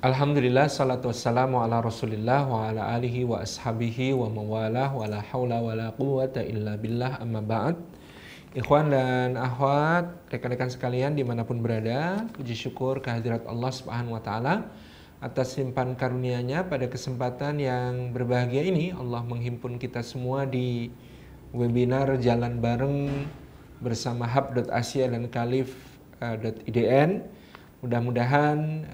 Alhamdulillah, salatu wassalamu ala rasulillah wa ala alihi wa ashabihi wa mawalah wa la hawla wa la quwwata illa billah amma ba'd. Ikhwan dan akhwat, rekan-rekan sekalian dimanapun berada, puji syukur kehadirat Allah subhanahu wa ta'ala atas limpahan karunia-Nya pada kesempatan yang berbahagia ini. Allah menghimpun kita semua di webinar Jalan Bareng bersama Hub.Asia dan Khalif.idn. Mudah-mudahan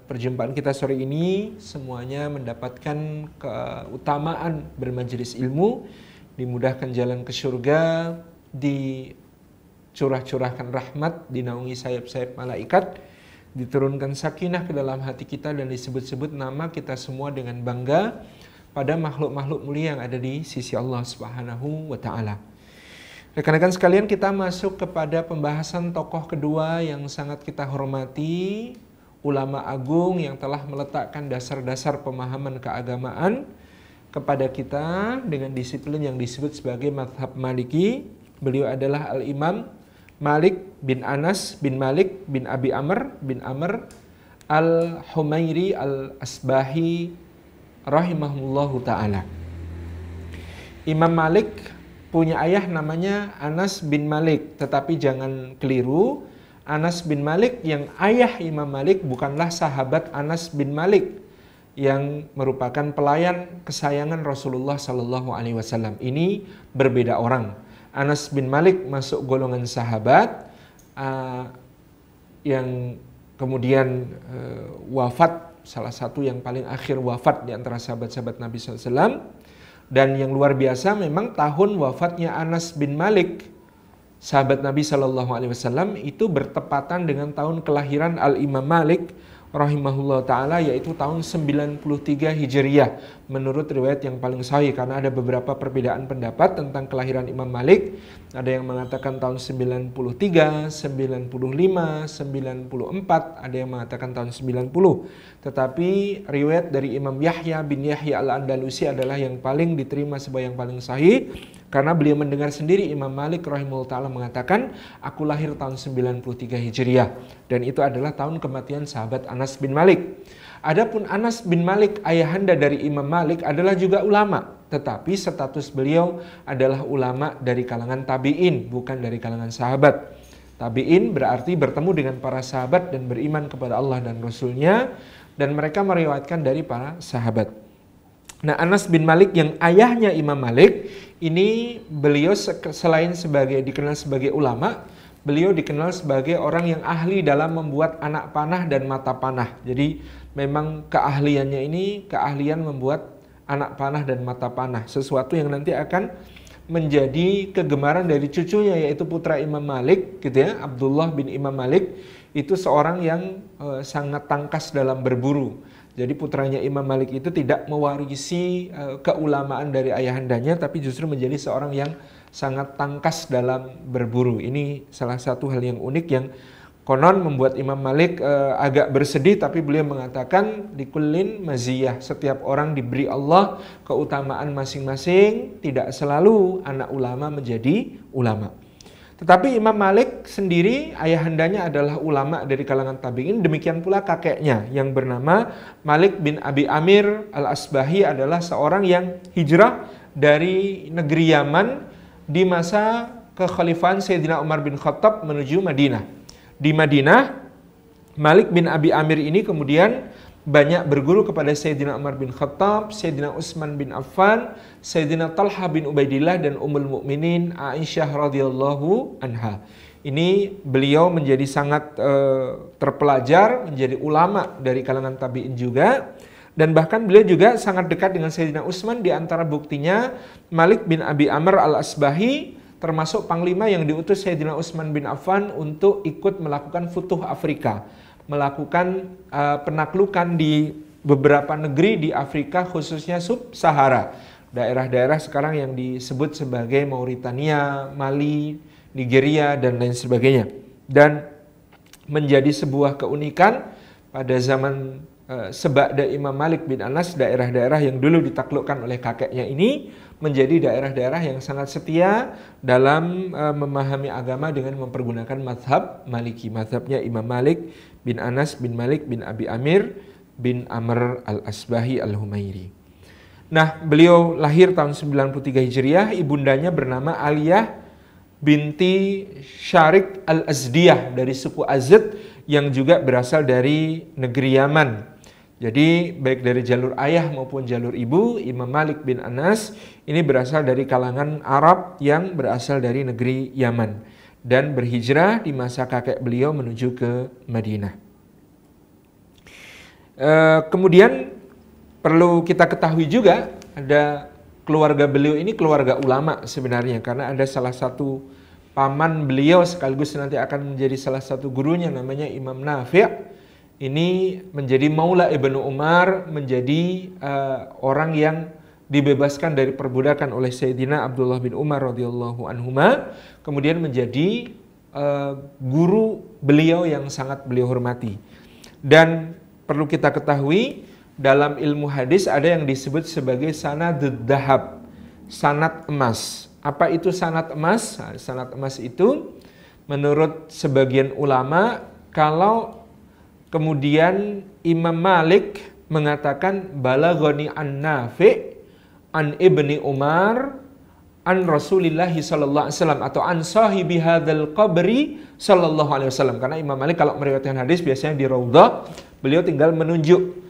perjumpaan kita sore ini semuanya mendapatkan keutamaan bermajelis ilmu, dimudahkan jalan ke surga, dicurah-curahkan rahmat, dinaungi sayap-sayap malaikat, diturunkan sakinah ke dalam hati kita dan disebut-sebut nama kita semua dengan bangga pada makhluk-makhluk mulia yang ada di sisi Allah Subhanahu wa ta'ala. Rekan-rekan sekalian, kita masuk kepada pembahasan tokoh kedua yang sangat kita hormati, ulama agung yang telah meletakkan dasar-dasar pemahaman keagamaan kepada kita dengan disiplin yang disebut sebagai mazhab Maliki. Beliau adalah Al-Imam Malik bin Anas bin Malik bin Abi Amr bin Amr Al-Humairi Al-Asbahi rahimahullahu ta'ala. Imam Malik punya ayah namanya Anas bin Malik, tetapi jangan keliru, Anas bin Malik yang ayah Imam Malik bukanlah sahabat Anas bin Malik yang merupakan pelayan kesayangan Rasulullah Sallallahu Alaihi Wasallam. Ini berbeda orang. Anas bin Malik masuk golongan sahabat yang kemudian wafat, salah satu yang paling akhir wafat di antara sahabat-sahabat Nabi SAW. Dan yang luar biasa memang tahun wafatnya Anas bin Malik, sahabat Nabi Shallallahu Alaihi Wasallam, itu bertepatan dengan tahun kelahiran Al-Imam Malik rahimahullah ta'ala, yaitu tahun 93 Hijriyah menurut riwayat yang paling sahih, karena ada beberapa perbedaan pendapat tentang kelahiran Imam Malik. Ada yang mengatakan tahun 93, 95, 94, ada yang mengatakan tahun 90. Tetapi riwayat dari Imam Yahya bin Yahya Al-Andalusi adalah yang paling diterima sebagai yang paling sahih, karena beliau mendengar sendiri Imam Malik rahimahullah ta'ala mengatakan, aku lahir tahun 93 Hijriyah, dan itu adalah tahun kematian sahabat Anas bin Malik. Adapun Anas bin Malik, ayahanda dari Imam Malik, adalah juga ulama, tetapi status beliau adalah ulama dari kalangan tabi'in, bukan dari kalangan sahabat. Tabi'in berarti bertemu dengan para sahabat dan beriman kepada Allah dan Rasulnya, dan mereka meriwayatkan dari para sahabat. Nah, Anas bin Malik yang ayahnya Imam Malik, ini beliau selain dikenal sebagai ulama, beliau dikenal sebagai orang yang ahli dalam membuat anak panah dan mata panah. Jadi memang keahliannya ini keahlian membuat anak panah dan mata panah, sesuatu yang nanti akan menjadi kegemaran dari cucunya, yaitu putra Imam Malik, gitu ya, Abdullah bin Imam Malik. Itu seorang yang sangat tangkas dalam berburu. Jadi putranya Imam Malik itu tidak mewarisi keulamaan dari ayahandanya, tapi justru menjadi seorang yang sangat tangkas dalam berburu. Ini salah satu hal yang unik yang konon membuat Imam Malik agak bersedih, tapi beliau mengatakan likullin maziyah, setiap orang diberi Allah keutamaan masing-masing, tidak selalu anak ulama menjadi ulama. Tetapi Imam Malik sendiri ayahandanya adalah ulama dari kalangan tabi'in, demikian pula kakeknya yang bernama Malik bin Abi Amir Al-Asbahi adalah seorang yang hijrah dari negeri Yaman di masa kekhalifahan Sayyidina Umar bin Khattab menuju Madinah. Di Madinah, Malik bin Abi Amir ini kemudian banyak berguru kepada Sayyidina Umar bin Khattab, Sayyidina Utsman bin Affan, Sayyidina Talha bin Ubaidillah, dan Ummul Mukminin Aisyah radhiyallahu anha. Ini beliau menjadi sangat terpelajar, menjadi ulama dari kalangan tabi'in juga. Dan bahkan beliau juga sangat dekat dengan Sayyidina Utsman. Di antara buktinya, Malik bin Abi Amr Al-Asbahi termasuk panglima yang diutus Sayyidina Utsman bin Affan untuk ikut melakukan futuh Afrika, melakukan penaklukan di beberapa negeri di Afrika, khususnya sub-Sahara, daerah-daerah sekarang yang disebut sebagai Mauritania, Mali, Nigeria, dan lain sebagainya. Dan menjadi sebuah keunikan pada zaman seba'da Imam Malik bin Anas, daerah-daerah yang dulu ditaklukkan oleh kakeknya ini menjadi daerah-daerah yang sangat setia dalam memahami agama dengan mempergunakan mazhab Maliki, mazhabnya Imam Malik bin Anas bin Malik bin Abi Amir bin Amr al-Asbahi al-Humairi. Nah, beliau lahir tahun 93 Hijriah, ibundanya bernama Aliyah binti Syarik al-Azdiyah dari suku Azd yang juga berasal dari negeri Yaman. Jadi baik dari jalur ayah maupun jalur ibu, Imam Malik bin Anas ini berasal dari kalangan Arab yang berasal dari negeri Yaman dan berhijrah di masa kakek beliau menuju ke Madinah. Kemudian perlu kita ketahui juga ada keluarga beliau ini keluarga ulama sebenarnya, karena ada salah satu paman beliau sekaligus nanti akan menjadi salah satu gurunya namanya Imam Nafi'. Ini menjadi Maula Ibnu Umar, menjadi orang yang dibebaskan dari perbudakan oleh Sayyidina Abdullah bin Umar radhiyallahu anhuma, kemudian menjadi guru beliau yang sangat beliau hormati. Dan perlu kita ketahui dalam ilmu hadis ada yang disebut sebagai sanadud dahab, sanad emas. Apa itu sanad emas? Nah, sanad emas itu menurut sebagian ulama, kalau kemudian Imam Malik mengatakan balaghani an Nafi' an Ibni Umar an Rasulillahi sallallahu alaihi wasallam atau an sahibi hadzal qabri sallallahu alaihi wasallam. Karena Imam Malik kalau meriwayatkan hadis biasanya di Raudhah, beliau tinggal menunjuk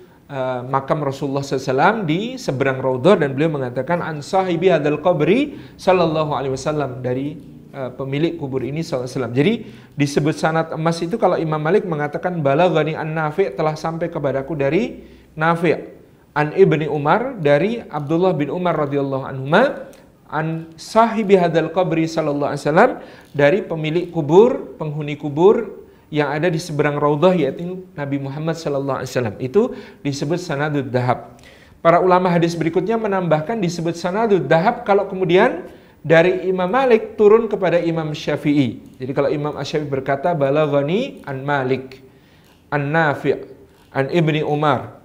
makam Rasulullah SAW di seberang Raudhah dan beliau mengatakan an sahibi hadzal qabri sallallahu alaihi wasallam, dari pemilik kubur ini sallallahu alaihi wasallam. Jadi disebut sanad emas itu kalau Imam Malik mengatakan balaghani an Nafi' telah sampai kepadaku dari Nafi' an Ibni Umar dari Abdullah bin Umar radhiyallahu anhuma an sahibi hadzal qabri sallallahu alaihi wasallam dari pemilik kubur, penghuni kubur yang ada di seberang Raudhah yaitu Nabi Muhammad sallallahu alaihi wasallam. Itu disebut sanadud dahab. Para ulama hadis berikutnya menambahkan disebut sanadud dahab kalau kemudian dari Imam Malik turun kepada Imam Syafi'i. Jadi kalau Imam Asy-Syafi'i berkata balaghani an Malik an Nafi' an Ibni Umar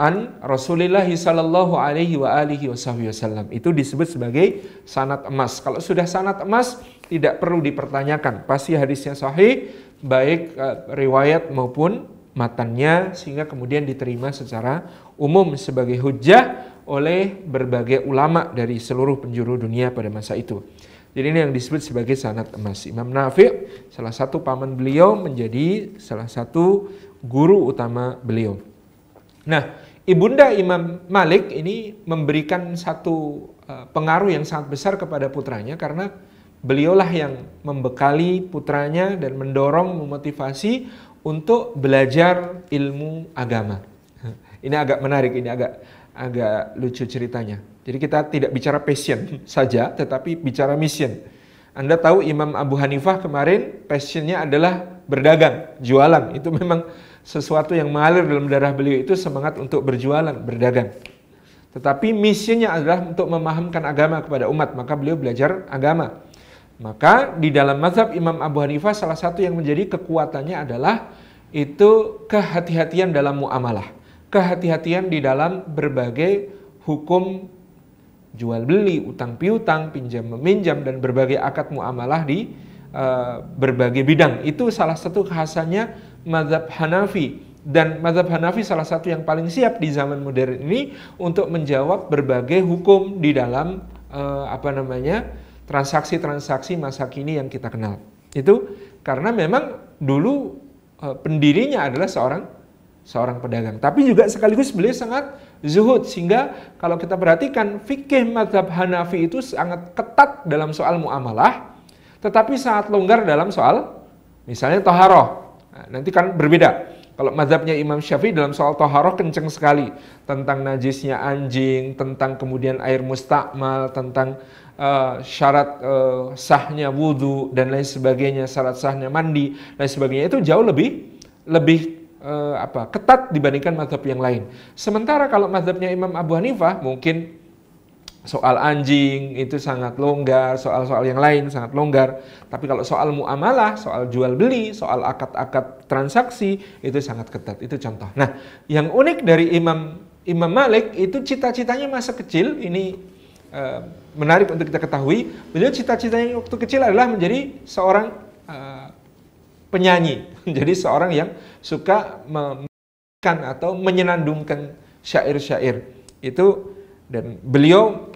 an Rasulillah sallallahu alaihi wa alihi wasallam, itu disebut sebagai sanad emas. Kalau sudah sanad emas tidak perlu dipertanyakan, pasti hadisnya sahih baik riwayat maupun matannya, sehingga kemudian diterima secara umum sebagai hujjah oleh berbagai ulama dari seluruh penjuru dunia pada masa itu. Jadi ini yang disebut sebagai sanad emas. Imam Nafi' salah satu paman beliau menjadi salah satu guru utama beliau. Nah, ibunda Imam Malik ini memberikan satu pengaruh yang sangat besar kepada putranya, karena beliaulah yang membekali putranya dan mendorong, memotivasi untuk belajar ilmu agama. Ini agak menarik, ini agak lucu ceritanya. Jadi kita tidak bicara passion saja, tetapi bicara mission. Anda tahu Imam Abu Hanifah kemarin passionnya adalah berdagang, jualan. Itu memang sesuatu yang mengalir dalam darah beliau, itu semangat untuk berjualan, berdagang. Tetapi misinya adalah untuk memahamkan agama kepada umat, maka beliau belajar agama. Maka di dalam mazhab Imam Abu Hanifah salah satu yang menjadi kekuatannya adalah itu kehati-hatian dalam muamalah. Kehati-hatian di dalam berbagai hukum jual beli, utang piutang, pinjam meminjam, dan berbagai akad muamalah di berbagai bidang. Itu salah satu khasannya mazhab Hanafi. Dan mazhab Hanafi salah satu yang paling siap di zaman modern ini untuk menjawab berbagai hukum di dalam transaksi-transaksi masa kini yang kita kenal. Itu karena memang dulu pendirinya adalah seorang pedagang. Tapi juga sekaligus beliau sangat zuhud, sehingga kalau kita perhatikan fikih mazhab Hanafi itu sangat ketat dalam soal muamalah, tetapi sangat longgar dalam soal misalnya taharah. Nah, nanti kan berbeda. Kalau mazhabnya Imam Syafi'i dalam soal taharah kenceng sekali, tentang najisnya anjing, tentang kemudian air mustakmal, tentang syarat sahnya wudhu dan lain sebagainya, syarat sahnya mandi dan sebagainya, itu jauh lebih ketat dibandingkan mazhab yang lain. Sementara kalau mazhabnya Imam Abu Hanifah mungkin soal anjing itu sangat longgar, soal-soal yang lain sangat longgar. Tapi kalau soal muamalah, soal jual beli, soal akad-akad transaksi itu sangat ketat. Itu contoh. Nah, yang unik dari Imam Malik itu cita-citanya masa kecil ini menarik untuk kita ketahui. Beliau cita-citanya waktu kecil adalah menjadi seorang penyanyi, menjadi seorang yang suka atau menyenandungkan syair-syair itu. Dan beliau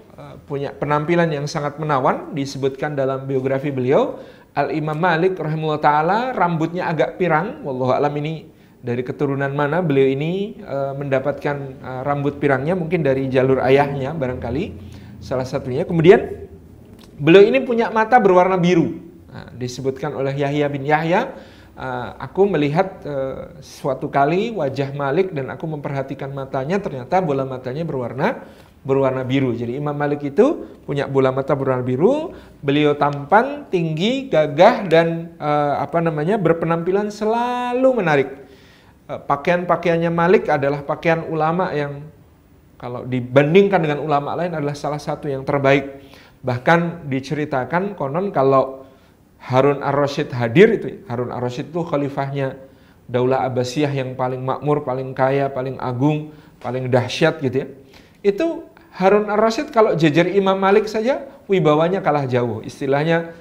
punya penampilan yang sangat menawan, disebutkan dalam biografi beliau. Al-Imam Malik rahimahullah ta'ala rambutnya agak pirang, wallahu a'lam ini dari keturunan mana beliau ini mendapatkan rambut pirangnya, mungkin dari jalur ayahnya barangkali salah satunya. Kemudian beliau ini punya mata berwarna biru. Nah, disebutkan oleh Yahya bin Yahya, aku melihat suatu kali wajah Malik dan aku memperhatikan matanya, ternyata bola matanya berwarna biru. Jadi Imam Malik itu punya bola mata berwarna biru. Beliau tampan, tinggi, gagah, dan berpenampilan selalu menarik. Pakaian-pakaiannya Malik adalah pakaian ulama yang kalau dibandingkan dengan ulama lain adalah salah satu yang terbaik. Bahkan diceritakan konon kalau Harun ar-Rasyid hadir, itu Harun ar-Rasyid itu khalifahnya Daulah Abbasiyah yang paling makmur, paling kaya, paling agung, paling dahsyat gitu ya. Itu Harun ar-Rasyid kalau jejer Imam Malik saja wibawanya kalah jauh. Istilahnya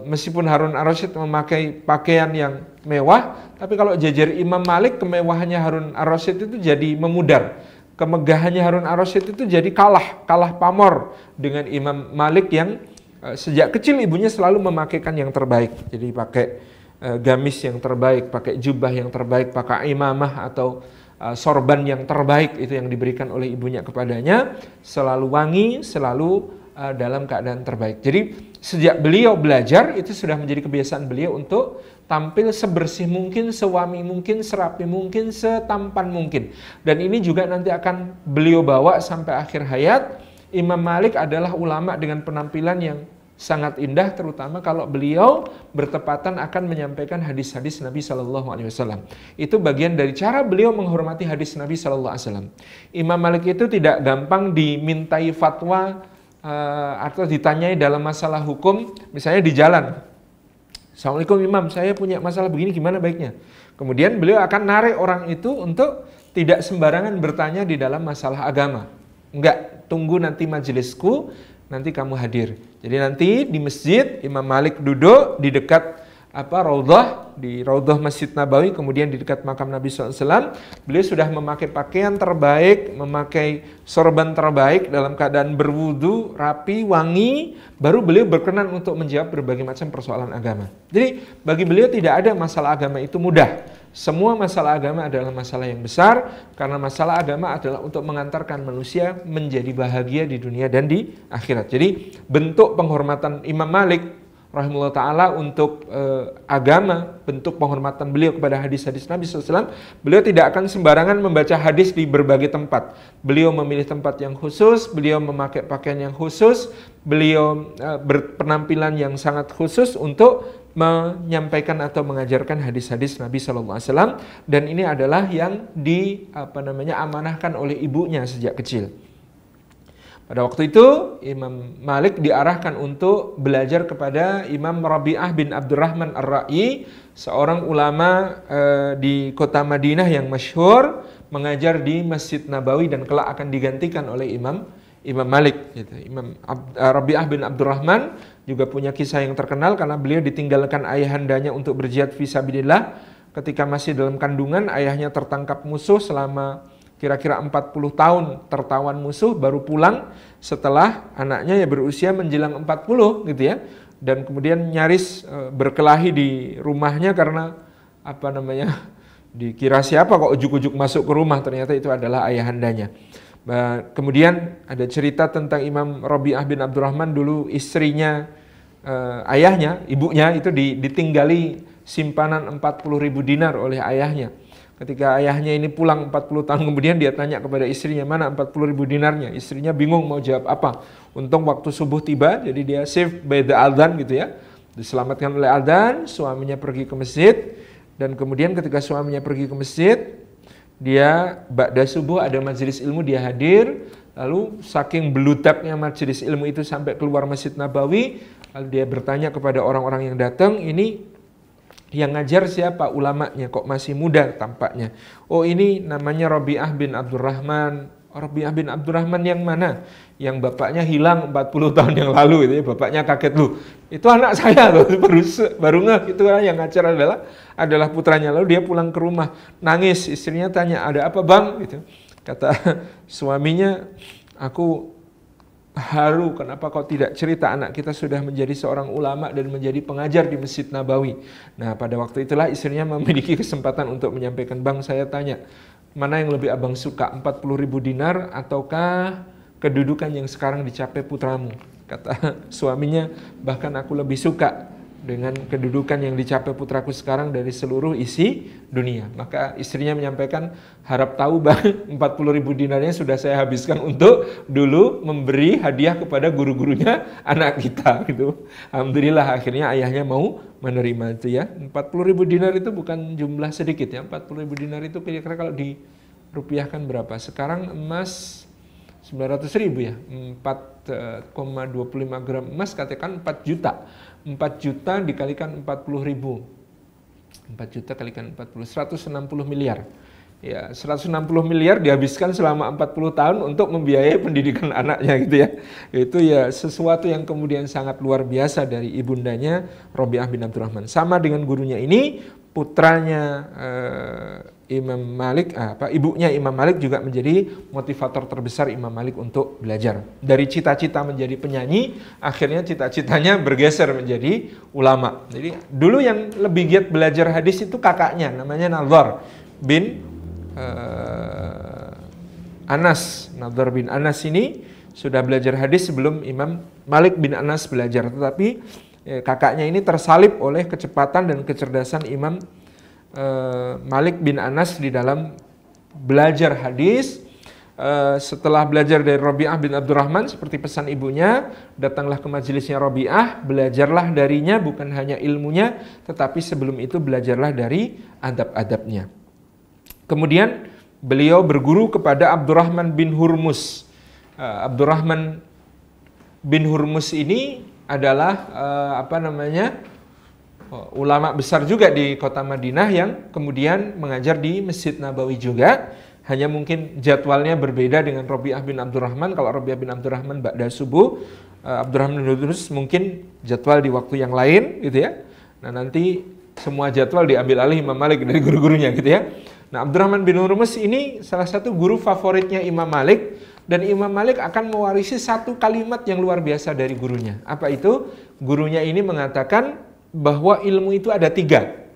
meskipun Harun ar-Rasyid memakai pakaian yang mewah, tapi kalau jejer Imam Malik, kemewahannya Harun ar-Rasyid itu jadi memudar. Kemegahannya Harun ar-Rasyid itu jadi kalah pamor dengan Imam Malik yang sejak kecil ibunya selalu memakaikan yang terbaik. Jadi pakai gamis yang terbaik, pakai jubah yang terbaik, pakai imamah atau sorban yang terbaik itu yang diberikan oleh ibunya kepadanya, selalu wangi, selalu dalam keadaan terbaik. Jadi sejak beliau belajar itu sudah menjadi kebiasaan beliau untuk tampil sebersih mungkin, sewami mungkin, serapi mungkin, setampan mungkin. Dan ini juga nanti akan beliau bawa sampai akhir hayat. Imam Malik adalah ulama dengan penampilan yang sangat indah, terutama kalau beliau bertepatan akan menyampaikan hadis-hadis Nabi Shallallahu Alaihi Wasallam. Itu bagian dari cara beliau menghormati hadis Nabi Shallallahu Alaihi Wasallam. Imam Malik itu tidak gampang dimintai fatwa atau ditanyai dalam masalah hukum, misalnya di jalan. Assalamualaikum Imam, saya punya masalah begini, gimana baiknya? Kemudian beliau akan narik orang itu untuk tidak sembarangan bertanya di dalam masalah agama. Enggak, tunggu nanti majelisku, nanti kamu hadir. Jadi nanti di masjid Imam Malik duduk di dekat Raudhah, di Raudhah Masjid Nabawi, kemudian di dekat makam Nabi SAW. Beliau sudah memakai pakaian terbaik, memakai sorban terbaik, dalam keadaan berwudu, rapi, wangi, baru beliau berkenan untuk menjawab berbagai macam persoalan agama. Jadi bagi beliau tidak ada masalah agama itu mudah. Semua masalah agama adalah masalah yang besar, karena masalah agama adalah untuk mengantarkan manusia menjadi bahagia di dunia dan di akhirat. Jadi bentuk penghormatan Imam Malik rahimahullah ta'ala untuk agama, bentuk penghormatan beliau kepada hadis-hadis Nabi SAW, beliau tidak akan sembarangan membaca hadis di berbagai tempat. Beliau memilih tempat yang khusus, beliau memakai pakaian yang khusus, beliau berpenampilan yang sangat khusus untuk menyampaikan atau mengajarkan hadis-hadis Nabi SAW, dan ini adalah yang amanahkan oleh ibunya sejak kecil. Pada waktu itu Imam Malik diarahkan untuk belajar kepada Imam Rabi'ah bin Abdurrahman Ar-Ra'i, seorang ulama di kota Madinah yang masyhur, mengajar di Masjid Nabawi dan kelak akan digantikan oleh Imam Malik. Gitu. Imam Rabi'ah bin Abdurrahman juga punya kisah yang terkenal karena beliau ditinggalkan ayahandanya untuk berjihad fisabilillah. Ketika masih dalam kandungan, ayahnya tertangkap musuh selama kira-kira 40 tahun tertawan musuh, baru pulang setelah anaknya berusia menjelang 40 gitu ya. Dan kemudian nyaris berkelahi di rumahnya karena dikira siapa kok ujuk-ujuk masuk ke rumah, ternyata itu adalah ayahandanya. Kemudian ada cerita tentang Imam Rabi'ah bin Abdurrahman, dulu istrinya, ayahnya, ibunya itu ditinggali simpanan 40.000 dinar oleh ayahnya. Ketika ayahnya ini pulang 40 tahun kemudian, dia tanya kepada istrinya, mana 40.000 dinarnya? Istrinya bingung mau jawab apa. Untung waktu subuh tiba, jadi dia save by the adhan gitu ya. Diselamatkan oleh adhan, suaminya pergi ke masjid. Dan kemudian ketika suaminya pergi ke masjid, dia ba'da subuh ada majelis ilmu, dia hadir. Lalu saking beludaknya majelis ilmu itu sampai keluar Masjid Nabawi, lalu dia bertanya kepada orang-orang yang datang, ini yang ngajar siapa? Ulamanya, kok masih muda tampaknya. Oh, ini namanya Rabi'ah bin Abdurrahman Rabi'ah bin Abdurrahman yang mana? Yang bapaknya hilang 40 tahun yang lalu, gitu ya. Bapaknya kaget, loh, itu anak saya loh, baru ngeh, itu yang ngajar adalah putranya. Lalu dia pulang ke rumah, nangis, istrinya tanya, ada apa bang? Gitu. Kata suaminya, aku haru, kenapa kau tidak cerita anak kita sudah menjadi seorang ulama dan menjadi pengajar di Masjid Nabawi. Nah, pada waktu itulah istrinya memiliki kesempatan untuk menyampaikan, bang, saya tanya, mana yang lebih abang suka, 40.000 dinar ataukah kedudukan yang sekarang dicapai putramu? Kata suaminya, bahkan aku lebih suka dengan kedudukan yang dicapai putraku sekarang dari seluruh isi dunia. Maka istrinya menyampaikan, harap tahu bang, 40.000 dinarnya sudah saya habiskan untuk dulu memberi hadiah kepada guru-gurunya anak kita, gitu. Alhamdulillah akhirnya ayahnya mau menerima itu ya. 40.000 dinar itu bukan jumlah sedikit ya. 40.000 dinar itu kira-kira kalau dirupiahkan berapa? Sekarang emas 900.000 ya. 4,25 gram emas katakan 4 juta. 4 juta dikalikan 40.000. 4 juta kalikan 40, 160 miliar. Ya, 160 miliar dihabiskan selama 40 tahun untuk membiayai pendidikan anaknya, gitu ya. Itu ya sesuatu yang kemudian sangat luar biasa dari ibundanya Rabi'ah bin Abdurrahman. Sama dengan gurunya ini, putranya Imam Malik, ibunya Imam Malik juga menjadi motivator terbesar Imam Malik untuk belajar. Dari cita-cita menjadi penyanyi, akhirnya cita-citanya bergeser menjadi ulama. Jadi dulu yang lebih giat belajar hadis itu kakaknya, namanya Nadhar bin Anas. Nadhar bin Anas ini sudah belajar hadis sebelum Imam Malik bin Anas belajar. Tetapi kakaknya ini tersalib oleh kecepatan dan kecerdasan Imam Malik bin Anas di dalam belajar hadis. Setelah belajar dari Rabi'ah bin Abdurrahman, seperti pesan ibunya, datanglah ke majelisnya Rabi'ah, belajarlah darinya, bukan hanya ilmunya, tetapi sebelum itu belajarlah dari adab-adabnya. Kemudian beliau berguru kepada Abdurrahman bin Hurmus. Abdurrahman bin Hurmus ini adalah ulama besar juga di kota Madinah yang kemudian mengajar di Masjid Nabawi juga. Hanya mungkin jadwalnya berbeda dengan Rabi'ah bin Abdurrahman. Kalau Rabi'ah bin Abdurrahman ba'da subuh, Abdurrahman bin Hurmus mungkin jadwal di waktu yang lain, gitu ya. Nah, nanti semua jadwal diambil alih Imam Malik dari guru-gurunya, gitu ya. Nah, Abdurrahman bin Hurmus ini salah satu guru favoritnya Imam Malik, dan Imam Malik akan mewarisi satu kalimat yang luar biasa dari gurunya. Apa itu? Gurunya ini mengatakan bahwa ilmu itu ada 3.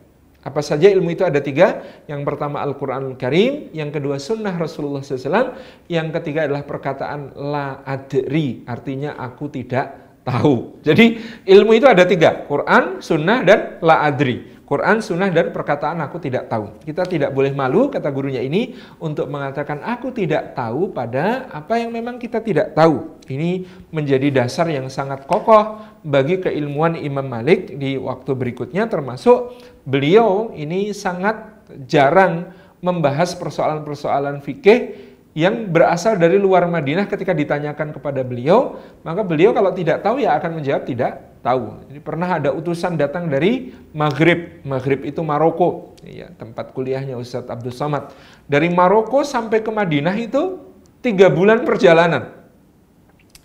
Apa saja ilmu itu ada 3? Yang pertama Al-Quranul Karim, yang kedua Sunnah Rasulullah SAW, yang ketiga adalah perkataan la adri, artinya aku tidak tahu. Jadi ilmu itu ada 3, Quran, Sunnah, dan la adri. Quran, Sunnah, dan perkataan aku tidak tahu. Kita tidak boleh malu, kata gurunya ini, untuk mengatakan aku tidak tahu pada apa yang memang kita tidak tahu. Ini menjadi dasar yang sangat kokoh bagi keilmuan Imam Malik di waktu berikutnya, termasuk beliau ini sangat jarang membahas persoalan-persoalan fikih yang berasal dari luar Madinah. Ketika ditanyakan kepada beliau, maka beliau kalau tidak tahu ya akan menjawab tidak tahu. Jadi pernah ada utusan datang dari Maghrib. Maghrib itu Maroko, ya, tempat kuliahnya Ustadz Abdul Somad. Dari Maroko sampai ke Madinah itu 3 bulan perjalanan.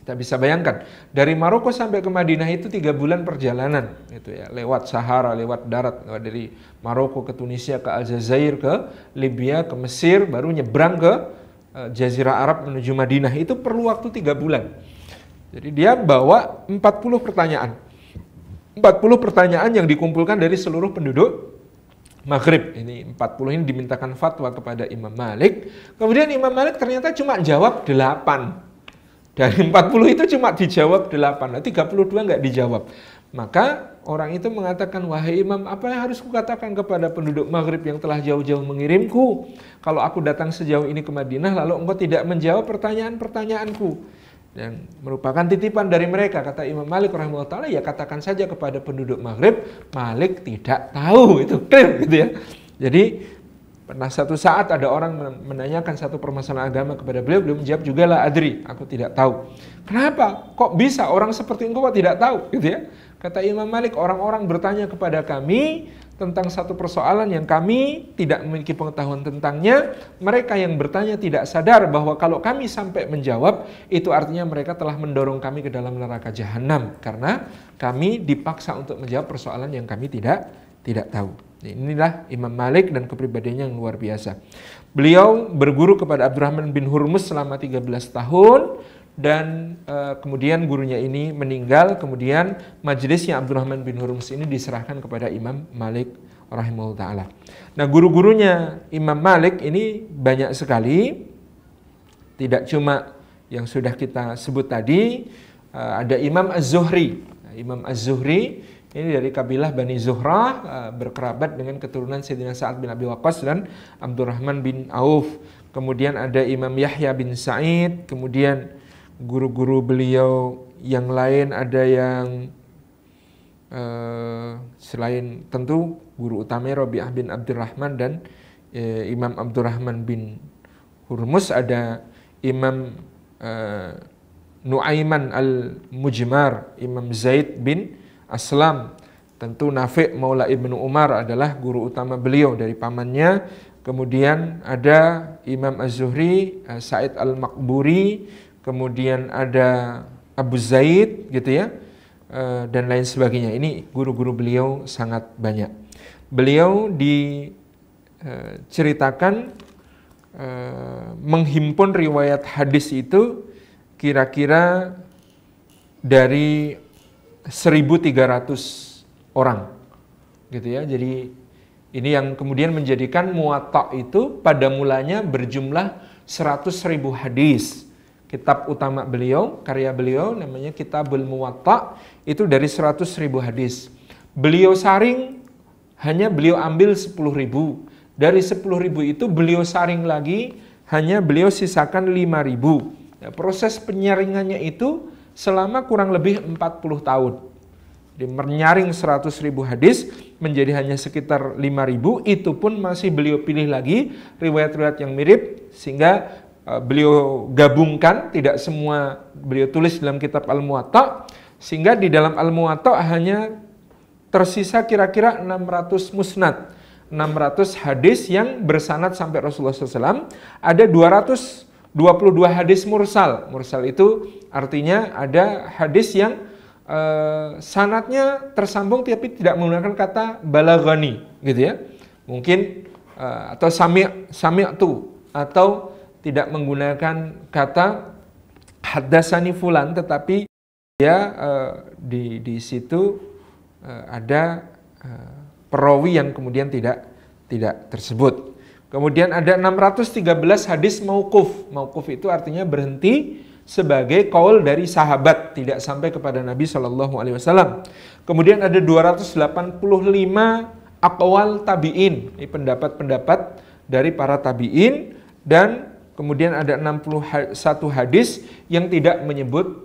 Kita bisa bayangkan, dari Maroko sampai ke Madinah itu 3 bulan perjalanan, itu ya, lewat Sahara, lewat darat, lewat dari Maroko ke Tunisia, ke Aljazair, ke Libya, ke Mesir, baru nyebrang ke Jazirah Arab menuju Madinah. Itu perlu waktu 3 bulan. Jadi dia bawa 40 pertanyaan. 40 pertanyaan yang dikumpulkan dari seluruh penduduk Maghrib. Ini 40 ini dimintakan fatwa kepada Imam Malik. Kemudian Imam Malik ternyata cuma jawab 8. Dari 40 itu cuma dijawab 8. 32 nggak dijawab. Maka orang itu mengatakan, wahai Imam, apa yang harus kukatakan kepada penduduk Maghrib yang telah jauh-jauh mengirimku? Kalau aku datang sejauh ini ke Madinah, lalu engkau tidak menjawab pertanyaan-pertanyaanku, dan merupakan titipan dari mereka, kata Imam Malik rahimahullah ta'ala, ya katakan saja kepada penduduk Maghrib, Malik tidak tahu. Itu clear, gitu ya. Jadi pernah satu saat ada orang menanyakan satu permasalahan agama kepada beliau, beliau menjawab juga la adri, aku tidak tahu. Kenapa? Kok bisa orang seperti engkau kok tidak tahu, gitu ya? Kata Imam Malik, orang-orang bertanya kepada kami tentang satu persoalan yang kami tidak memiliki pengetahuan tentangnya, mereka yang bertanya tidak sadar bahwa kalau kami sampai menjawab, itu artinya mereka telah mendorong kami ke dalam neraka jahanam, karena kami dipaksa untuk menjawab persoalan yang kami tidak tahu. Inilah Imam Malik dan kepribadiannya yang luar biasa. Beliau berguru kepada Abdurrahman bin Hurmuz selama 13 tahun, dan kemudian gurunya ini meninggal, kemudian majelisnya Abdurrahman bin Hurmuz ini diserahkan kepada Imam Malik rahimahullah ta'ala. Nah, guru-gurunya Imam Malik ini banyak sekali, tidak cuma yang sudah kita sebut tadi, ada Imam Az-Zuhri. Imam Az-Zuhri ini dari kabilah Bani Zuhrah, berkerabat dengan keturunan Sayyidina Sa'ad bin Abi Waqqas dan Abdurrahman bin Auf. Kemudian ada Imam Yahya bin Sa'id, kemudian guru-guru beliau yang lain ada yang selain tentu guru utamanya Rabi'ah bin Abdurrahman dan Imam Abdurrahman bin Hurmuz, ada Imam Nu'aiman al-Mujmar, Imam Zaid bin Aslam, tentu Nafi' Maula Ibnu Umar adalah guru utama beliau dari pamannya. Kemudian ada Imam Az-Zuhri, Sa'id al-Maqburi, kemudian ada Abu Zaid gitu ya, dan lain sebagainya. Ini guru-guru beliau sangat banyak. Beliau diceritakan menghimpun riwayat hadis itu kira-kira dari 1.300 orang gitu ya. Jadi ini yang kemudian menjadikan Muwatta itu pada mulanya berjumlah 100.000 hadis. Kitab utama beliau, karya beliau namanya Kitabul Muwatta, itu dari 100.000 hadis. Beliau saring, hanya beliau ambil 10.000. Dari 10.000 itu beliau saring lagi, hanya beliau sisakan 5.000. Nah, proses penyaringannya itu selama kurang lebih 40 tahun. Jadi menyaring 100.000 hadis menjadi hanya sekitar 5.000, itu pun masih beliau pilih lagi riwayat-riwayat yang mirip, sehingga beliau gabungkan, tidak semua beliau tulis dalam kitab Al-Muwatta, sehingga di dalam Al-Muwatta hanya tersisa kira-kira 600 musnad, 600 hadis yang bersanad sampai Rasulullah SAW. Ada 222 hadis mursal. Mursal itu artinya ada hadis yang sanadnya tersambung tapi tidak menggunakan kata balaghani gitu ya. Mungkin atau sami'tu, atau tidak menggunakan kata haddatsani fulan, tetapi dia di situ ada perawi yang kemudian tidak tersebut. Kemudian ada 613 hadis mauquf. Mauquf itu artinya berhenti sebagai qaul dari sahabat, tidak sampai kepada Nabi SAW. Kemudian ada 285 aqwal tabi'in, ini pendapat-pendapat dari para tabi'in, dan kemudian ada 61 hadis yang tidak menyebut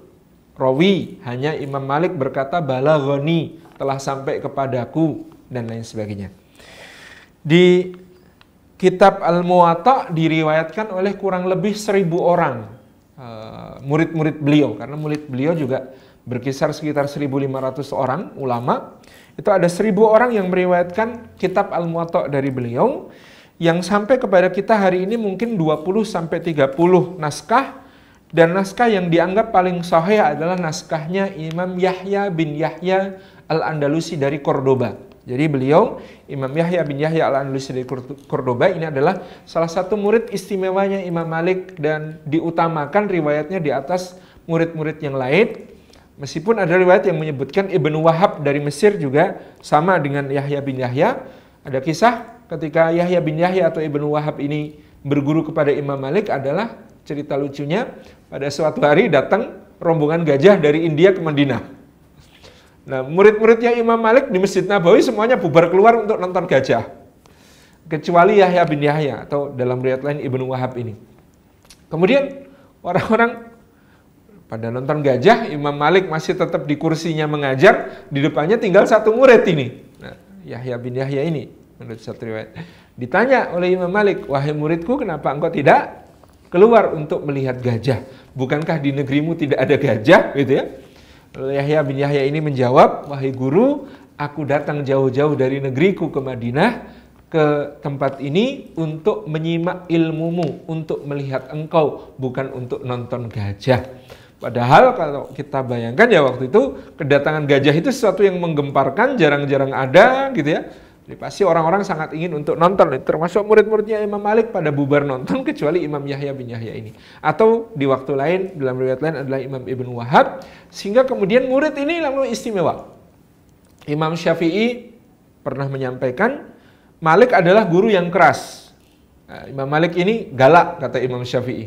rawi, hanya Imam Malik berkata balaghani, telah sampai kepadaku, dan lain sebagainya. Di kitab Al-Muwatta diriwayatkan oleh kurang lebih 1.000 orang murid-murid beliau, karena murid beliau juga berkisar sekitar 1.500 orang ulama. Itu ada 1.000 orang yang meriwayatkan kitab Al-Muwatta dari beliau, yang sampai kepada kita hari ini mungkin 20-30 naskah, dan naskah yang dianggap paling sahih adalah naskahnya Imam Yahya bin Yahya Al-Andalusi dari Cordoba. Jadi beliau, Imam Yahya bin Yahya Al-Andalusi dari Cordoba, ini adalah salah satu murid istimewanya Imam Malik, dan diutamakan riwayatnya di atas murid-murid yang lain. Meskipun ada riwayat yang menyebutkan Ibnu Wahab dari Mesir juga sama dengan Yahya bin Yahya. Ada kisah ketika Yahya bin Yahya atau Ibnu Wahab ini berguru kepada Imam Malik, adalah cerita lucunya, pada suatu hari datang rombongan gajah dari India ke Madinah. Nah, murid-muridnya Imam Malik di Masjid Nabawi semuanya bubar keluar untuk nonton gajah, kecuali Yahya bin Yahya, atau dalam riwayat lain Ibnu Wahab ini. Kemudian orang-orang pada nonton gajah, Imam Malik masih tetap di kursinya mengajar, di depannya tinggal satu murid ini. Nah, Yahya bin Yahya ini, menurut satu riwayat, ditanya oleh Imam Malik, wahai muridku, kenapa engkau tidak keluar untuk melihat gajah? Bukankah di negerimu tidak ada gajah? Gitu ya. Lalu Yahya bin Yahya ini menjawab, wahai guru, aku datang jauh-jauh dari negeriku ke Madinah, ke tempat ini untuk menyimak ilmumu, untuk melihat engkau, bukan untuk nonton gajah. Padahal kalau kita bayangkan ya waktu itu kedatangan gajah itu sesuatu yang menggemparkan, jarang-jarang ada gitu ya. Jadi pasti orang-orang sangat ingin untuk nonton, termasuk murid-muridnya Imam Malik pada bubar nonton kecuali Imam Yahya bin Yahya ini. Atau di waktu lain, dalam riwayat lain adalah Imam Ibn Wahab, sehingga kemudian murid ini lalu istimewa. Imam Syafi'i pernah menyampaikan, Malik adalah guru yang keras. Nah, Imam Malik ini galak, kata Imam Syafi'i.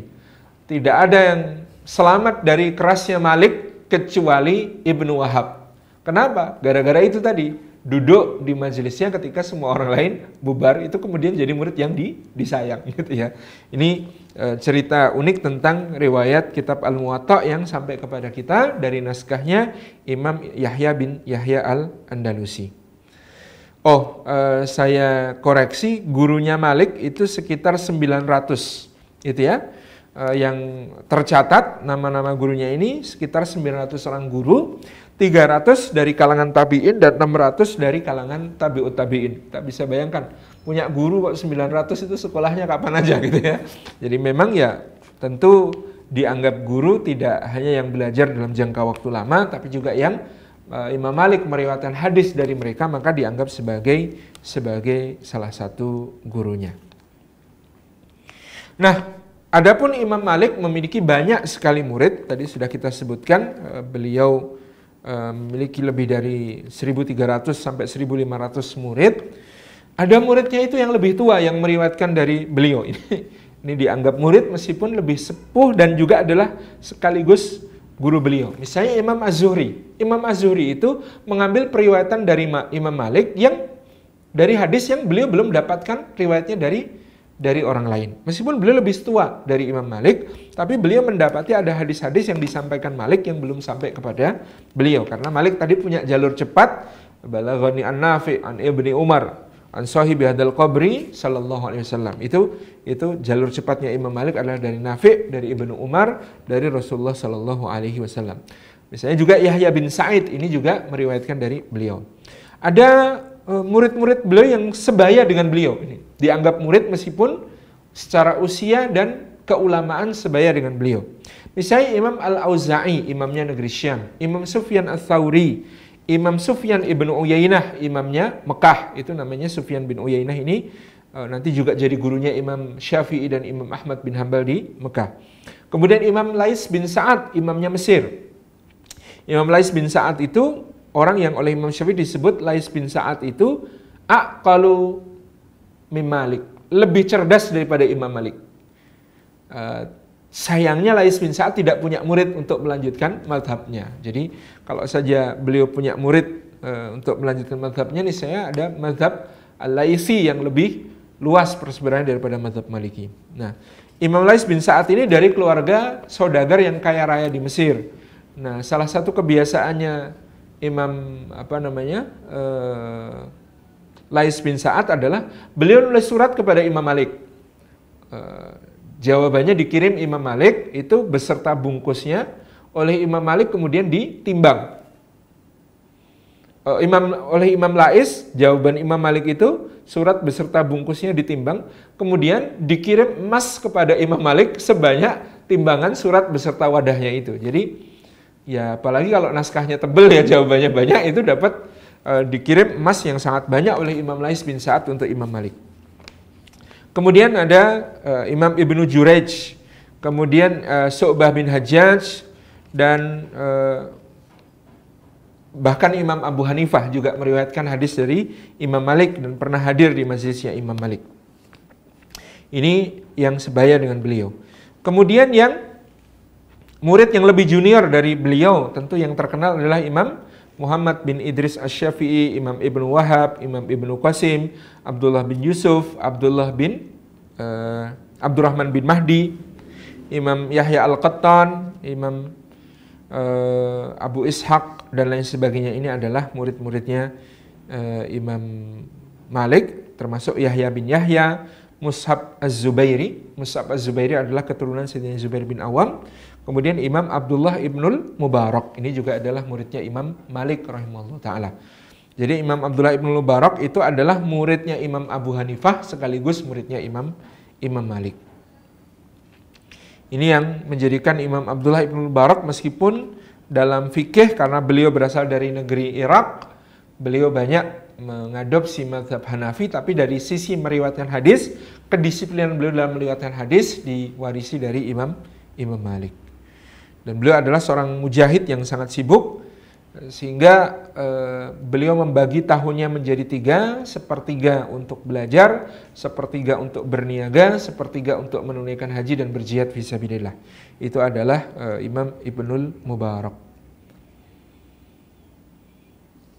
Tidak ada yang selamat dari kerasnya Malik kecuali Ibnu Wahab. Kenapa? Gara-gara itu tadi, duduk di majelisnya ketika semua orang lain bubar, itu kemudian jadi murid yang disayang gitu ya. Ini cerita unik tentang riwayat kitab Al-Muwatta yang sampai kepada kita dari naskahnya Imam Yahya bin Yahya Al-Andalusi. Saya koreksi, gurunya Malik itu sekitar 900 itu ya. Yang tercatat nama-nama gurunya ini sekitar 900 orang guru, 300 dari kalangan tabi'in dan 600 dari kalangan tabi'ut tabi'in. Tak bisa bayangkan, punya guru kok 900 itu sekolahnya kapan aja gitu ya. Jadi memang ya tentu dianggap guru tidak hanya yang belajar dalam jangka waktu lama, tapi juga yang Imam Malik meriwayatkan hadis dari mereka, maka dianggap sebagai salah satu gurunya. Nah, adapun Imam Malik memiliki banyak sekali murid, tadi sudah kita sebutkan, beliau memiliki lebih dari 1.300 sampai 1.500 murid. Ada muridnya itu yang lebih tua yang meriwayatkan dari beliau. Ini dianggap murid meskipun lebih sepuh dan juga adalah sekaligus guru beliau. Misalnya Imam Az-Zuhri. Imam Az-Zuhri itu mengambil periwayatan dari Imam Malik yang dari hadis yang beliau belum dapatkan riwayatnya dari orang lain. Meskipun beliau lebih tua dari Imam Malik, tapi beliau mendapati ada hadis-hadis yang disampaikan Malik yang belum sampai kepada beliau. Karena Malik tadi punya jalur cepat, balaghani an-Nafi' an Ibni Umar an sahibi hadal qabri sallallahu alaihi wasallam. Itu jalur cepatnya Imam Malik adalah dari Nafi', dari Ibnu Umar, dari Rasulullah sallallahu alaihi wasallam. Misalnya juga Yahya bin Sa'id ini juga meriwayatkan dari beliau. Ada murid-murid beliau yang sebaya dengan beliau ini. Dianggap murid meskipun secara usia dan keulamaan sebaya dengan beliau. Misalnya Imam Al-Auza'i, imamnya negeri Syam, Imam Sufyan Ats-Tsauri, Imam Sufyan ibnu Uyainah, imamnya Mekah, itu namanya Sufyan bin Uyainah ini nanti juga jadi gurunya Imam Syafi'i dan Imam Ahmad bin Hanbal di Mekah. Kemudian Imam Lais bin Sa'ad, imamnya Mesir. Imam Lais bin Sa'ad itu orang yang oleh Imam Syafi'i disebut Lais bin Sa'ad itu aqalu min Malik, lebih cerdas daripada Imam Malik. Sayangnya Lais bin Sa'ad tidak punya murid untuk melanjutkan mazhabnya. Jadi kalau saja beliau punya murid untuk melanjutkan mazhabnya, nih saya ada mazhab Al-Laisi yang lebih luas persebarannya daripada mazhab Maliki. Nah, Imam Lais bin Sa'ad ini dari keluarga saudagar yang kaya raya di Mesir. Nah, salah satu kebiasaannya Imam Lais bin Sa'ad adalah beliau nulis surat kepada Imam Malik. Jawabannya dikirim Imam Malik itu beserta bungkusnya, oleh Imam Malik kemudian ditimbang. Oleh Imam Lais, jawaban Imam Malik itu surat beserta bungkusnya ditimbang, kemudian dikirim emas kepada Imam Malik sebanyak timbangan surat beserta wadahnya itu. Jadi ya apalagi kalau naskahnya tebel ya, jawabannya banyak, itu dapat dikirim emas yang sangat banyak oleh Imam Lais bin Sa'ad untuk Imam Malik. Kemudian ada Imam Ibnu Jurayj, kemudian Syu'bah bin Hajjaj, dan bahkan Imam Abu Hanifah juga meriwayatkan hadis dari Imam Malik dan pernah hadir di majelisnya Imam Malik. Ini yang sebaya dengan beliau. Kemudian yang murid yang lebih junior dari beliau, tentu yang terkenal adalah Imam Muhammad bin Idris Asy-Syafi'i, Imam Ibnu Wahab, Imam Ibnu Qasim, Abdullah bin Yusuf, Abdurrahman bin Mahdi, Imam Yahya Al-Qattan, Imam Abu Ishaq, dan lain sebagainya. Ini adalah murid-muridnya Imam Malik, termasuk Yahya bin Yahya, Mushab Az-Zubairi. Mushab Az-Zubairi adalah keturunan Sayyidina Zubair bin Awam. Kemudian Imam Abdullah ibnul Mubarak, ini juga adalah muridnya Imam Malik rahimahullah ta'ala. Jadi Imam Abdullah ibn Mubarak itu adalah muridnya Imam Abu Hanifah sekaligus muridnya Imam Malik. Ini yang menjadikan Imam Abdullah ibn Mubarak meskipun dalam fikih karena beliau berasal dari negeri Irak, beliau banyak mengadopsi mazhab Hanafi, tapi dari sisi meriwayatkan hadis, kedisiplinan beliau dalam meriwayatkan hadis diwarisi dari Imam Malik. Dan beliau adalah seorang mujahid yang sangat sibuk, sehingga beliau membagi tahunnya menjadi 3, sepertiga untuk belajar, sepertiga untuk berniaga, sepertiga untuk menunaikan haji dan berjihad fisabilillah. Itu adalah Imam Ibnul Mubarak.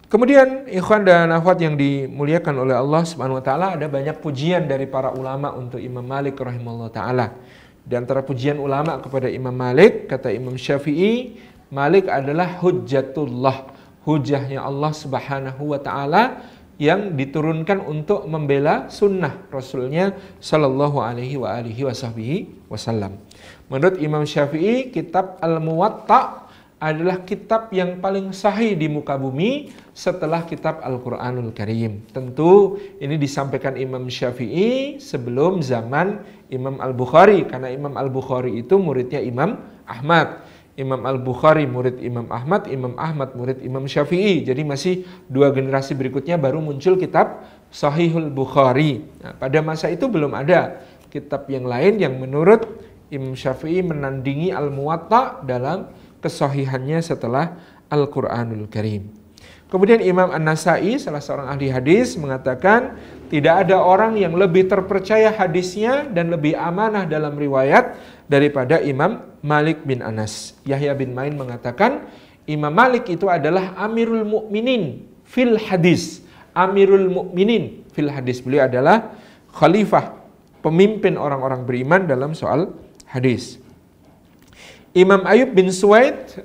Kemudian ikhwan dan akhwat yang dimuliakan oleh Allah Subhanahu wa taala, ada banyak pujian dari para ulama untuk Imam Malik rahimahullah taala. Di antara pujian ulama kepada Imam Malik, kata Imam Syafi'i, Malik adalah hujjatullah, hujahnya Allah Subhanahu wa taala yang diturunkan untuk membela sunnah Rasulnya sallallahu alaihi wasallam. Menurut Imam Syafi'i, kitab Al-Muwatta adalah kitab yang paling sahih di muka bumi setelah kitab Al-Qur'anul Karim. Tentu ini disampaikan Imam Syafi'i sebelum zaman Imam Al-Bukhari, karena Imam Al-Bukhari itu muridnya Imam Ahmad. Imam Al-Bukhari murid Imam Ahmad murid Imam Syafi'i. Jadi masih 2 generasi berikutnya baru muncul kitab Sahihul Bukhari. Nah, pada masa itu belum ada kitab yang lain yang menurut Imam Syafi'i menandingi Al-Muwatta dalam kesahihannya setelah Al-Qur'anul Karim. Kemudian Imam An-Nasai, salah seorang ahli hadis, mengatakan tidak ada orang yang lebih terpercaya hadisnya dan lebih amanah dalam riwayat daripada Imam Malik bin Anas. Yahya bin Ma'in mengatakan Imam Malik itu adalah Amirul Mukminin fil hadis. Amirul Mukminin fil hadis. Beliau adalah khalifah, pemimpin orang-orang beriman dalam soal hadis. Imam Ayub bin Suwaid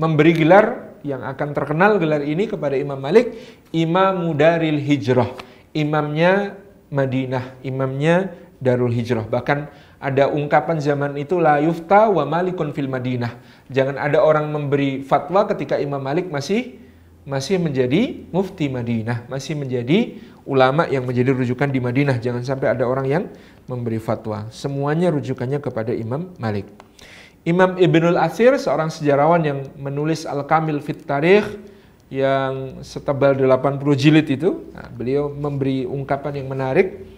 memberi gelar yang akan terkenal gelar ini kepada Imam Malik, Imam Daril Hijrah, imamnya Madinah, imamnya Darul Hijrah. Bahkan ada ungkapan zaman itu, la yufta wa malikun fil Madinah. Jangan ada orang memberi fatwa ketika Imam Malik masih menjadi mufti Madinah, masih menjadi ulama yang menjadi rujukan di Madinah. Jangan sampai ada orang yang memberi fatwa. Semuanya rujukannya kepada Imam Malik. Imam Ibnul Athir, seorang sejarawan yang menulis Al-Kamil fit Tarikh yang setebal 80 jilid itu, nah, beliau memberi ungkapan yang menarik.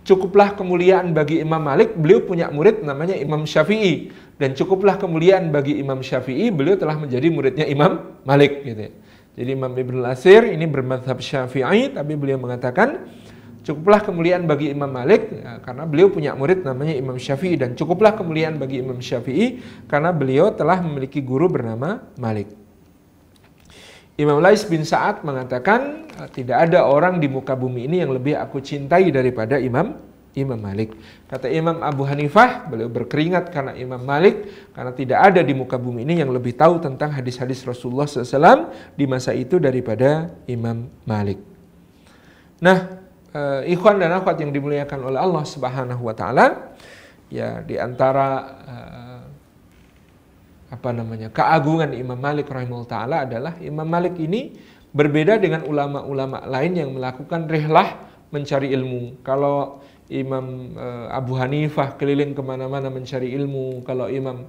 Cukuplah kemuliaan bagi Imam Malik, beliau punya murid namanya Imam Syafi'i, dan cukuplah kemuliaan bagi Imam Syafi'i, beliau telah menjadi muridnya Imam Malik gitu ya. Jadi Imam Ibnul Athir ini bermadzhab Syafi'i, tapi beliau mengatakan cukuplah kemuliaan bagi Imam Malik ya, karena beliau punya murid namanya Imam Syafi'i, dan cukuplah kemuliaan bagi Imam Syafi'i karena beliau telah memiliki guru bernama Malik. Imam Lais bin Sa'ad mengatakan tidak ada orang di muka bumi ini yang lebih aku cintai daripada Imam Malik. Kata Imam Abu Hanifah, beliau berkeringat karena Imam Malik, karena tidak ada di muka bumi ini yang lebih tahu tentang hadis-hadis Rasulullah SAW di masa itu daripada Imam Malik. Nah, ikhwan dan akhwat yang dimuliakan oleh Allah Subhanahu wa taala, ya di antara keagungan Imam Malik rahimahullah taala adalah Imam Malik ini berbeda dengan ulama-ulama lain yang melakukan rihlah mencari ilmu. Kalau Imam Abu Hanifah keliling kemana-mana mencari ilmu, kalau Imam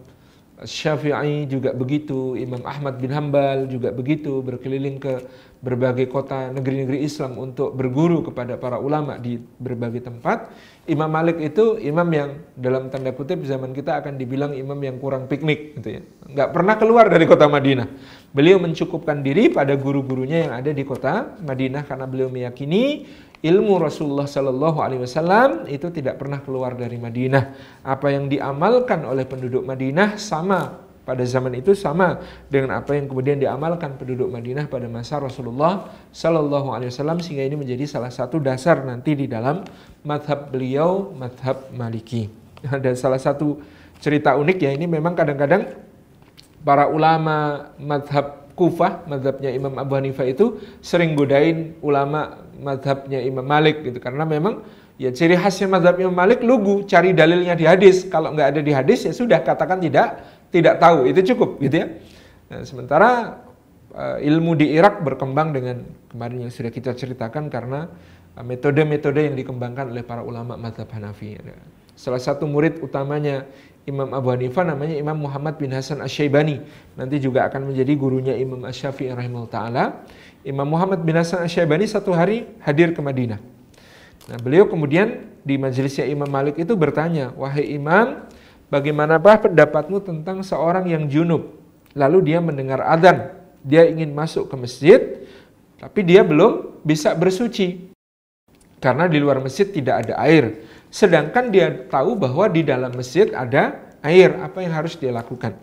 Syafi'i juga begitu, Imam Ahmad bin Hambal juga begitu, berkeliling ke berbagai kota negeri-negeri Islam untuk berguru kepada para ulama di berbagai tempat. Imam Malik itu imam yang dalam tanda kutip zaman kita akan dibilang imam yang kurang piknik gitu ya. Nggak pernah keluar dari kota Madinah. Beliau mencukupkan diri pada guru-gurunya yang ada di kota Madinah karena beliau meyakini ilmu Rasulullah Sallallahu Alaihi Wasallam itu tidak pernah keluar dari Madinah. Apa yang diamalkan oleh penduduk Madinah sama pada zaman itu sama dengan apa yang kemudian diamalkan penduduk Madinah pada masa Rasulullah Sallallahu Alaihi Wasallam, sehingga ini menjadi salah satu dasar nanti di dalam madhab beliau, madhab Maliki. Ada salah satu cerita unik ya, ini memang kadang-kadang para ulama madhab Kufah, madhabnya Imam Abu Hanifah itu sering godain ulama madhabnya Imam Malik gitu, karena memang ya ciri khasnya madhab Imam Malik lugu, cari dalilnya di hadis. Kalau nggak ada di hadis ya sudah, katakan tidak tahu, itu cukup gitu ya. Nah, sementara ilmu di Irak berkembang dengan kemarin yang sudah kita ceritakan karena metode-metode yang dikembangkan oleh para ulama mazhab Hanafi. Salah satu murid utamanya Imam Abu Hanifah namanya Imam Muhammad bin Hasan Asy-Syaibani. Nanti juga akan menjadi gurunya Imam Asy-Syafi'i rahimahullah ta'ala. Imam Muhammad bin Hasan Asy-Syaibani satu hari hadir ke Madinah. Nah, beliau kemudian di majelisnya Imam Malik itu bertanya, "Wahai Imam, bagaimanakah pendapatmu tentang seorang yang junub? Lalu dia mendengar adzan, dia ingin masuk ke masjid, tapi dia belum bisa bersuci. Karena di luar masjid tidak ada air. Sedangkan dia tahu bahwa di dalam masjid ada air. Apa yang harus dia lakukan?"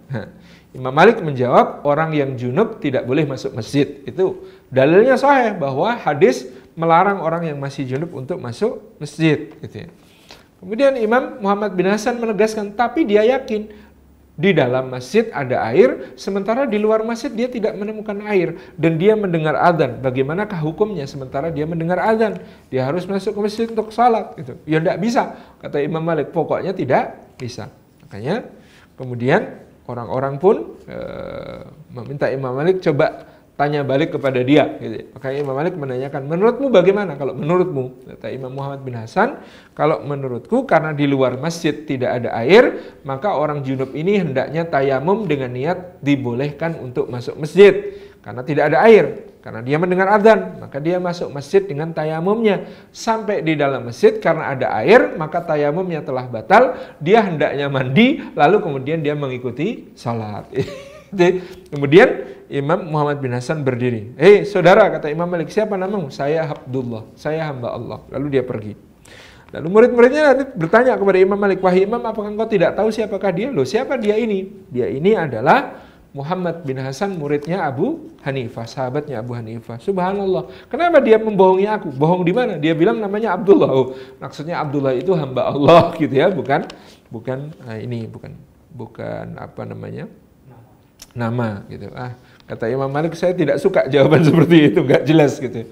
Imam Malik menjawab, orang yang junub tidak boleh masuk masjid. Itu dalilnya sahih bahwa hadis melarang orang yang masih junub untuk masuk masjid. Gitu ya. Kemudian Imam Muhammad bin Hasan menegaskan, tapi dia yakin di dalam masjid ada air, sementara di luar masjid dia tidak menemukan air. Dan dia mendengar adzan. Bagaimanakah hukumnya sementara dia mendengar adzan? Dia harus masuk ke masjid untuk salat. Gitu. Ya tidak bisa, kata Imam Malik. Pokoknya tidak bisa. Makanya kemudian orang-orang pun meminta Imam Malik coba tanya balik kepada dia. Gitu. Makanya Imam Malik menanyakan, menurutmu bagaimana? Kalau menurutmu, kata Imam Muhammad bin Hasan, kalau menurutku karena di luar masjid tidak ada air, maka orang junub ini hendaknya tayamum dengan niat dibolehkan untuk masuk masjid. Karena tidak ada air, karena dia mendengar adzan, maka dia masuk masjid dengan tayamumnya. Sampai di dalam masjid karena ada air, maka tayamumnya telah batal, dia hendaknya mandi, lalu kemudian dia mengikuti salat. Kemudian Imam Muhammad bin Hasan berdiri. Saudara, kata Imam Malik, siapa namamu? Saya Abdullah, saya hamba Allah. Lalu dia pergi. Lalu murid-muridnya nanti bertanya kepada Imam Malik, wahai Imam, apakah engkau tidak tahu siapakah dia? Loh, siapa dia ini? Dia ini adalah Muhammad bin Hasan, muridnya Abu Hanifah, sahabatnya Abu Hanifah. Subhanallah. Kenapa dia membohongi aku? Bohong di mana? Dia bilang namanya Abdullah. Oh, maksudnya Abdullah itu hamba Allah gitu ya, bukan apa namanya? Nama gitu. Kata Imam Malik, saya tidak suka jawaban seperti itu, nggak jelas gitu.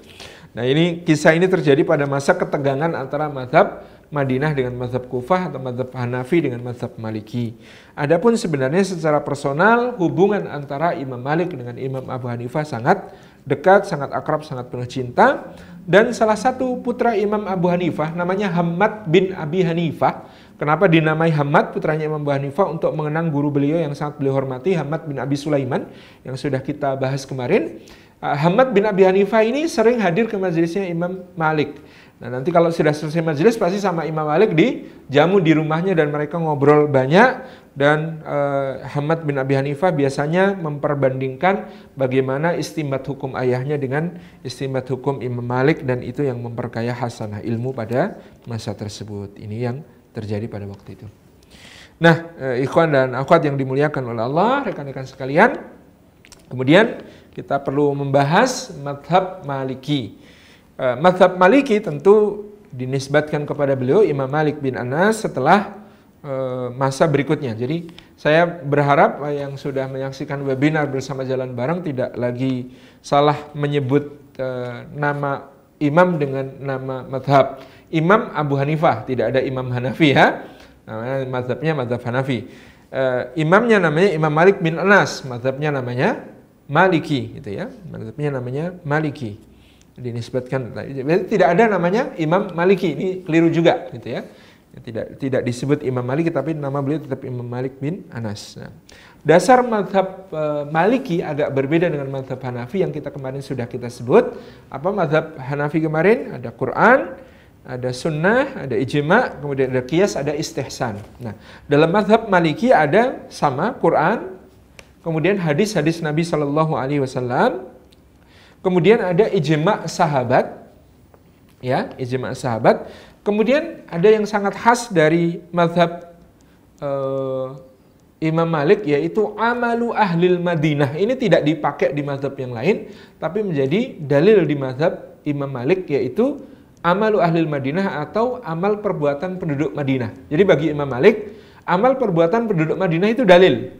Nah, kisah ini terjadi pada masa ketegangan antara mazhab Madinah dengan mazhab Kufah atau mazhab Hanafi dengan mazhab Maliki. Adapun sebenarnya secara personal hubungan antara Imam Malik dengan Imam Abu Hanifah sangat dekat, sangat akrab, sangat penuh cinta. Dan salah satu putra Imam Abu Hanifah namanya Hammad bin Abi Hanifah. Kenapa dinamai Hammad, putranya Imam Abu Hanifah? Untuk mengenang guru beliau yang sangat beliau hormati, Hammad bin Abi Sulaiman, yang sudah kita bahas kemarin. Hammad bin Abi Hanifah ini sering hadir ke majelisnya Imam Malik. Nah, nanti kalau sudah selesai majelis pasti sama Imam Malik dijamu di rumahnya dan mereka ngobrol banyak. Dan Hammad bin Abi Hanifah biasanya memperbandingkan bagaimana istinbat hukum ayahnya dengan istinbat hukum Imam Malik, dan itu yang memperkaya hasanah ilmu pada masa tersebut. Ini yang terjadi pada waktu itu. Nah, ikhwan dan akhwat yang dimuliakan oleh Allah, rekan-rekan sekalian, kemudian kita perlu membahas mazhab Maliki. Mazhab Maliki tentu dinisbatkan kepada beliau Imam Malik bin Anas setelah masa berikutnya. Jadi saya berharap yang sudah menyaksikan webinar bersama Jalan Bareng tidak lagi salah menyebut nama imam dengan nama mazhab. Imam Abu Hanifah, tidak ada Imam Hanafi ya. Namanya mazhabnya mazhab Hanafi. Imamnya namanya Imam Malik bin Anas, mazhabnya namanya Maliki gitu ya. Mazhabnya namanya Maliki. Dinisbatkan, tidak ada namanya Imam Maliki, ini keliru juga gitu ya. Tidak disebut Imam Maliki, tapi nama beliau tetap Imam Malik bin Anas. Nah, dasar mazhab Maliki agak berbeda dengan mazhab Hanafi yang kemarin sudah kita sebut. Apa mazhab Hanafi kemarin? Ada Quran, ada sunnah, ada ijma, kemudian ada qiyas, ada istihsan. Nah, dalam mazhab Maliki ada sama Quran, kemudian hadis-hadis Nabi SAW, kemudian ada ijma sahabat, ya, ijma sahabat. Kemudian ada yang sangat khas dari mazhab Imam Malik, yaitu amalu ahlil Madinah. Ini tidak dipakai di mazhab yang lain, tapi menjadi dalil di mazhab Imam Malik, yaitu amalu ahlil Madinah atau amal perbuatan penduduk Madinah. Jadi bagi Imam Malik, amal perbuatan penduduk Madinah itu dalil.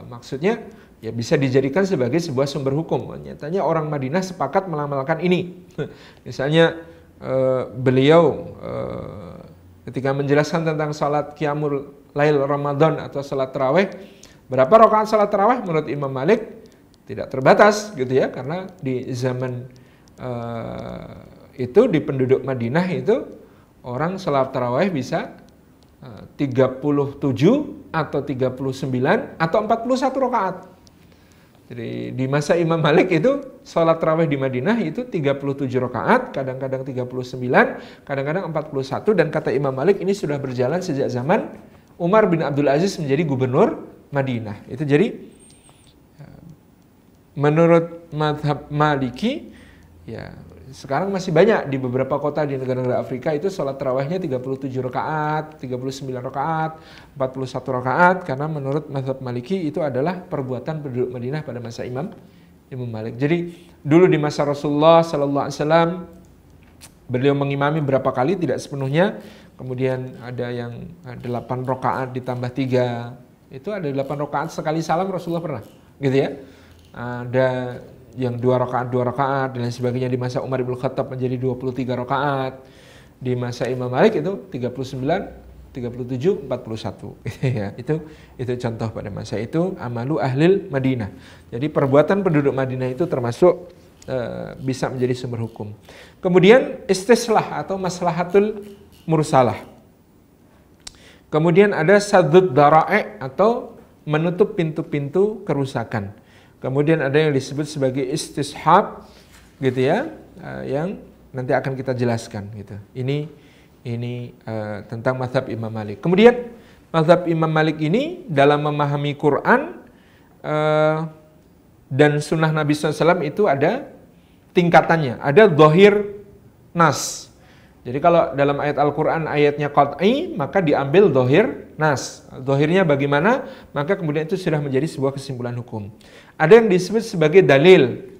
Maksudnya ya bisa dijadikan sebagai sebuah sumber hukum. Nyatanya orang Madinah sepakat mengamalkan ini. Misalnya beliau ketika menjelaskan tentang salat qiyamul lail Ramadan atau salat tarawih, berapa rakaat salat tarawih menurut Imam Malik? tidak terbatas gitu ya, karena di zaman itu di penduduk Madinah itu orang salat tarawih bisa 37 atau 39 atau 41 rakaat. Jadi di masa Imam Malik itu salat tarawih di Madinah itu 37 rakaat, kadang-kadang 39, kadang-kadang 41, dan kata Imam Malik ini sudah berjalan sejak zaman Umar bin Abdul Aziz menjadi gubernur Madinah. Itu jadi menurut mazhab Maliki ya sekarang masih banyak di beberapa kota di negara-negara Afrika itu sholat tarawihnya 37 rakaat, 39 rakaat, 41 rakaat, karena menurut mazhab Maliki itu adalah perbuatan penduduk Madinah pada masa Imam Malik. Jadi dulu di masa Rasulullah Sallallahu Alaihi Wasallam beliau mengimami berapa kali, tidak sepenuhnya. Kemudian ada yang 8 rakaat ditambah 3, itu ada 8 rakaat sekali salam Rasulullah pernah, gitu ya. Ada yang 2 rakaat dan lain sebagainya. Di masa Umar bin Khattab menjadi 23 rakaat. Di masa Imam Malik itu 39, 37, 41. Ya, itu contoh pada masa itu amalu ahlil Madinah. Jadi perbuatan penduduk Madinah itu termasuk bisa menjadi sumber hukum. Kemudian istislah atau maslahatul mursalah. Kemudian ada saddud dara'i atau menutup pintu-pintu kerusakan. Kemudian ada yang disebut sebagai istishab, gitu ya, yang nanti akan kita jelaskan, gitu. Ini tentang mazhab Imam Malik. Kemudian mazhab Imam Malik ini dalam memahami Quran dan sunnah Nabi SAW itu ada tingkatannya. Ada dhahir nas. Jadi kalau dalam ayat Al-Quran ayatnya qat'i, maka diambil dhahir nas. Dhahirnya bagaimana? Maka kemudian itu sudah menjadi sebuah kesimpulan hukum. Ada yang disebut sebagai dalil.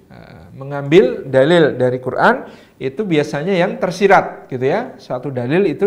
Mengambil dalil dari Quran itu biasanya yang tersirat, gitu ya. Suatu dalil itu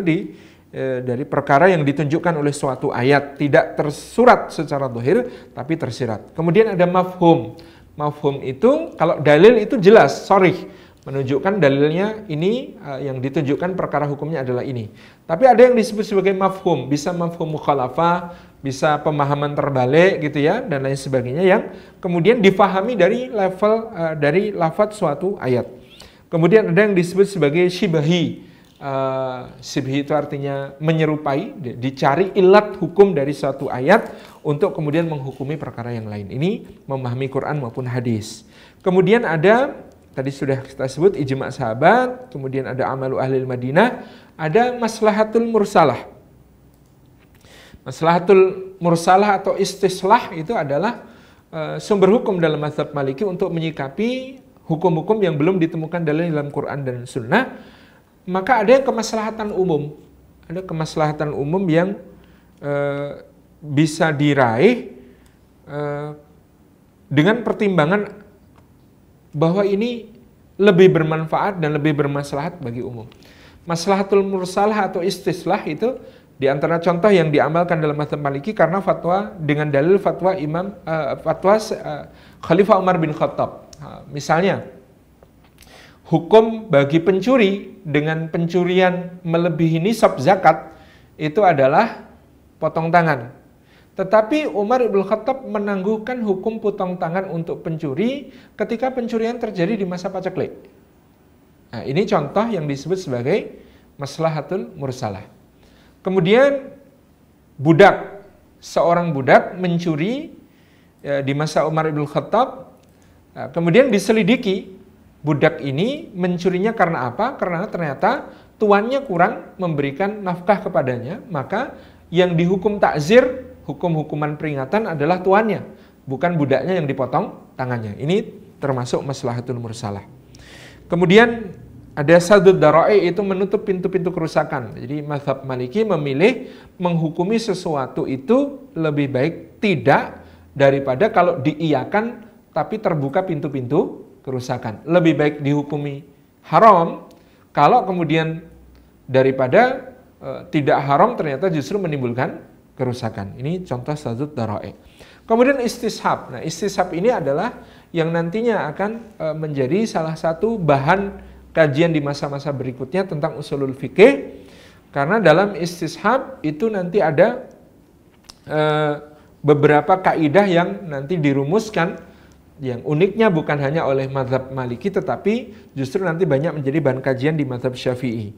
dari perkara yang ditunjukkan oleh suatu ayat, tidak tersurat secara dhahir tapi tersirat. Kemudian ada mafhum. Mafhum itu kalau dalil itu jelas, sharih, menunjukkan dalilnya ini, yang ditunjukkan perkara hukumnya adalah ini. Tapi ada yang disebut sebagai mafhum, bisa mafhum mukhalafah, bisa pemahaman terbalik, gitu ya, dan lain sebagainya, yang kemudian difahami dari level dari lafadz suatu ayat. Kemudian ada yang disebut sebagai shibhi. Shibhi itu artinya menyerupai, dicari ilat hukum dari suatu ayat untuk kemudian menghukumi perkara yang lain. Ini memahami Quran maupun hadis. Kemudian ada, tadi sudah kita sebut ijma' sahabat, kemudian ada amalu ahlil Madinah, ada maslahatul mursalah. Maslahatul mursalah atau istislah itu adalah sumber hukum dalam mazhab Maliki untuk menyikapi hukum-hukum yang belum ditemukan dalam Quran dan Sunnah. Maka ada yang kemaslahatan umum. Ada kemaslahatan umum yang bisa diraih dengan pertimbangan bahwa ini lebih bermanfaat dan lebih bermaslahat bagi umum. Maslahatul mursalah atau istislah itu di antara contoh yang diamalkan dalam mazhab Maliki karena fatwa dengan dalil fatwa Khalifah Umar bin Khattab. Misalnya, hukum bagi pencuri dengan pencurian melebihi nisab zakat itu adalah potong tangan. Tetapi Umar bin Khattab menangguhkan hukum potong tangan untuk pencuri ketika pencurian terjadi di masa paceklik. Nah, ini contoh yang disebut sebagai maslahatul mursalah. Kemudian budak, seorang budak mencuri di masa Umar bin Khattab, kemudian diselidiki budak ini mencurinya karena apa? Karena ternyata tuannya kurang memberikan nafkah kepadanya, maka yang dihukum takzir, hukuman peringatan adalah tuannya, bukan budaknya yang dipotong tangannya. Ini termasuk maslahatul mursalah. Kemudian ada saddud dara'i, itu menutup pintu-pintu kerusakan. Jadi mazhab Maliki memilih menghukumi sesuatu itu lebih baik tidak daripada kalau diiyakan tapi terbuka pintu-pintu kerusakan. Lebih baik dihukumi haram kalau kemudian daripada tidak haram ternyata justru menimbulkan kerusakan. Ini contoh saddud dara'i. Kemudian istishab. Nah, istishab ini adalah yang nantinya akan menjadi salah satu bahan kajian di masa-masa berikutnya tentang usulul fikih, karena dalam istishab itu nanti ada beberapa kaidah yang nanti dirumuskan yang uniknya bukan hanya oleh mazhab Maliki, tetapi justru nanti banyak menjadi bahan kajian di mazhab Syafi'i.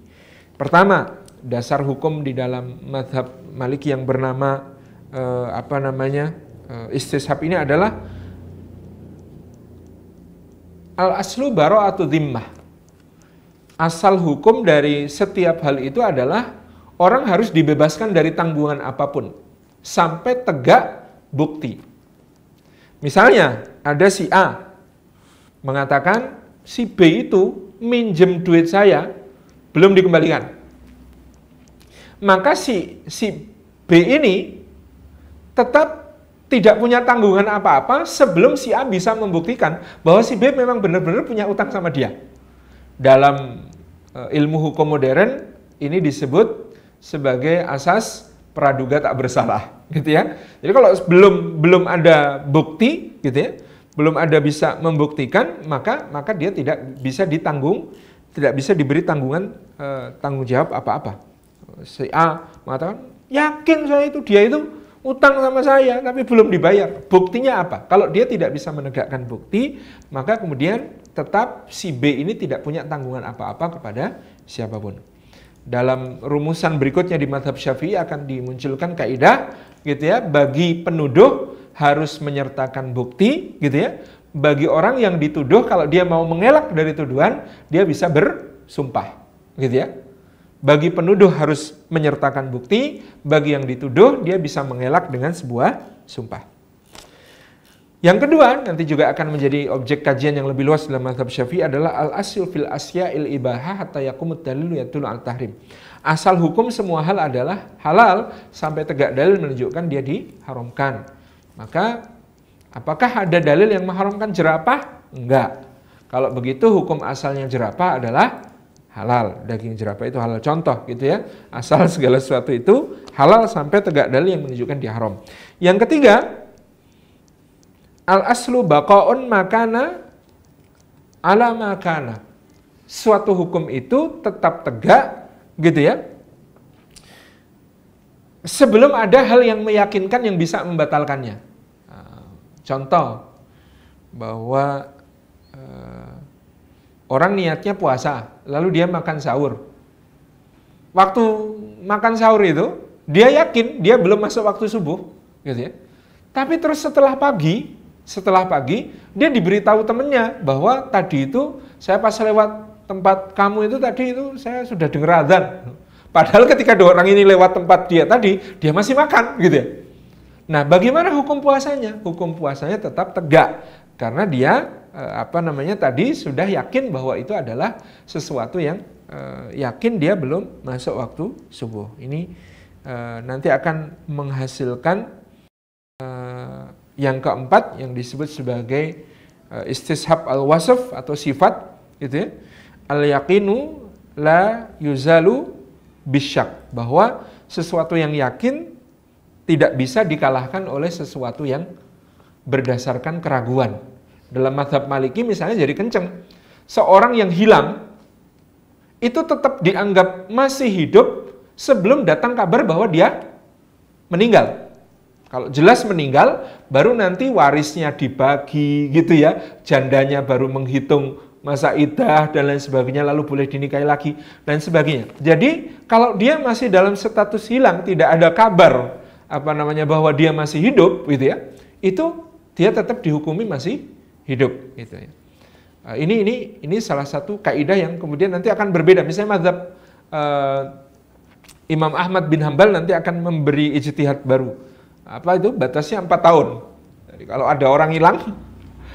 Pertama, dasar hukum di dalam mazhab Maliki yang bernama istishab ini adalah al-aslu bara'atu dhimmah. Asal hukum dari setiap hal itu adalah orang harus dibebaskan dari tanggungan apapun sampai tegak bukti. Misalnya ada si A mengatakan si B itu minjem duit saya belum dikembalikan. Maka si B ini tetap tidak punya tanggungan apa-apa sebelum si A bisa membuktikan bahwa si B memang benar-benar punya utang sama dia. Dalam ilmu hukum modern ini disebut sebagai asas praduga tak bersalah, gitu ya. Jadi kalau belum ada bukti, gitu ya, belum ada bisa membuktikan, maka dia tidak bisa diberi tanggung jawab apa-apa. Si A mengatakan, yakin saya itu dia itu utang sama saya, tapi belum dibayar. Buktinya apa? Kalau dia tidak bisa menegakkan bukti, maka kemudian tetap si B ini tidak punya tanggungan apa-apa kepada siapapun. Dalam rumusan berikutnya di mazhab Syafi'i akan dimunculkan kaidah, gitu ya, bagi penuduh harus menyertakan bukti, gitu ya. Bagi orang yang dituduh kalau dia mau mengelak dari tuduhan, dia bisa bersumpah, gitu ya. Bagi penuduh harus menyertakan bukti, bagi yang dituduh dia bisa mengelak dengan sebuah sumpah. Yang kedua, nanti juga akan menjadi objek kajian yang lebih luas dalam mazhab Syafi'i adalah al-asl fil asya'il ibahah hatta yaqumud dalilu yadullu al-tahrim. Asal hukum semua hal adalah halal sampai tegak dalil menunjukkan dia diharamkan. Maka apakah ada dalil yang mengharamkan jerapah? Enggak. Kalau begitu hukum asalnya jerapah adalah halal. Daging jerapah itu halal. Contoh gitu ya. Asal segala sesuatu itu halal sampai tegak dalil yang menunjukkan dia haram. Yang ketiga, al-aslu baqa'un makana ala makana. Suatu hukum itu tetap tegak, gitu ya, sebelum ada hal yang meyakinkan yang bisa membatalkannya. Contoh, bahwa orang niatnya puasa, lalu dia makan sahur. Waktu makan sahur itu, dia yakin dia belum masuk waktu subuh, gitu ya. Tapi terus setelah pagi, dia diberitahu temennya bahwa tadi itu saya pas lewat tempat kamu itu tadi itu saya sudah dengar azan. Padahal ketika dua orang ini lewat tempat dia tadi, dia masih makan, gitu ya. Nah, bagaimana hukum puasanya? Hukum puasanya tetap tegak karena dia tadi sudah yakin bahwa itu adalah sesuatu yang yakin dia belum masuk waktu subuh. Ini nanti akan menghasilkan yang keempat yang disebut sebagai istishab al-wasf atau sifat, gitu ya. Al-yaqinu la yuzalu bisyak, bahwa sesuatu yang yakin tidak bisa dikalahkan oleh sesuatu yang berdasarkan keraguan. Dalam mazhab Maliki misalnya jadi kenceng. Seorang yang hilang itu tetap dianggap masih hidup sebelum datang kabar bahwa dia meninggal. Kalau jelas meninggal, baru nanti warisnya dibagi, gitu ya. Jandanya baru menghitung masa iddah dan lain sebagainya, lalu boleh dinikahi lagi dan sebagainya. Jadi kalau dia masih dalam status hilang, tidak ada kabar bahwa dia masih hidup, gitu ya, itu dia tetap dihukumi masih hidup, gitu ya. Ini salah satu kaidah yang kemudian nanti akan berbeda. Misalnya mazhab Imam Ahmad bin Hambal nanti akan memberi ijtihad baru. Batasnya 4 tahun. Jadi kalau ada orang hilang,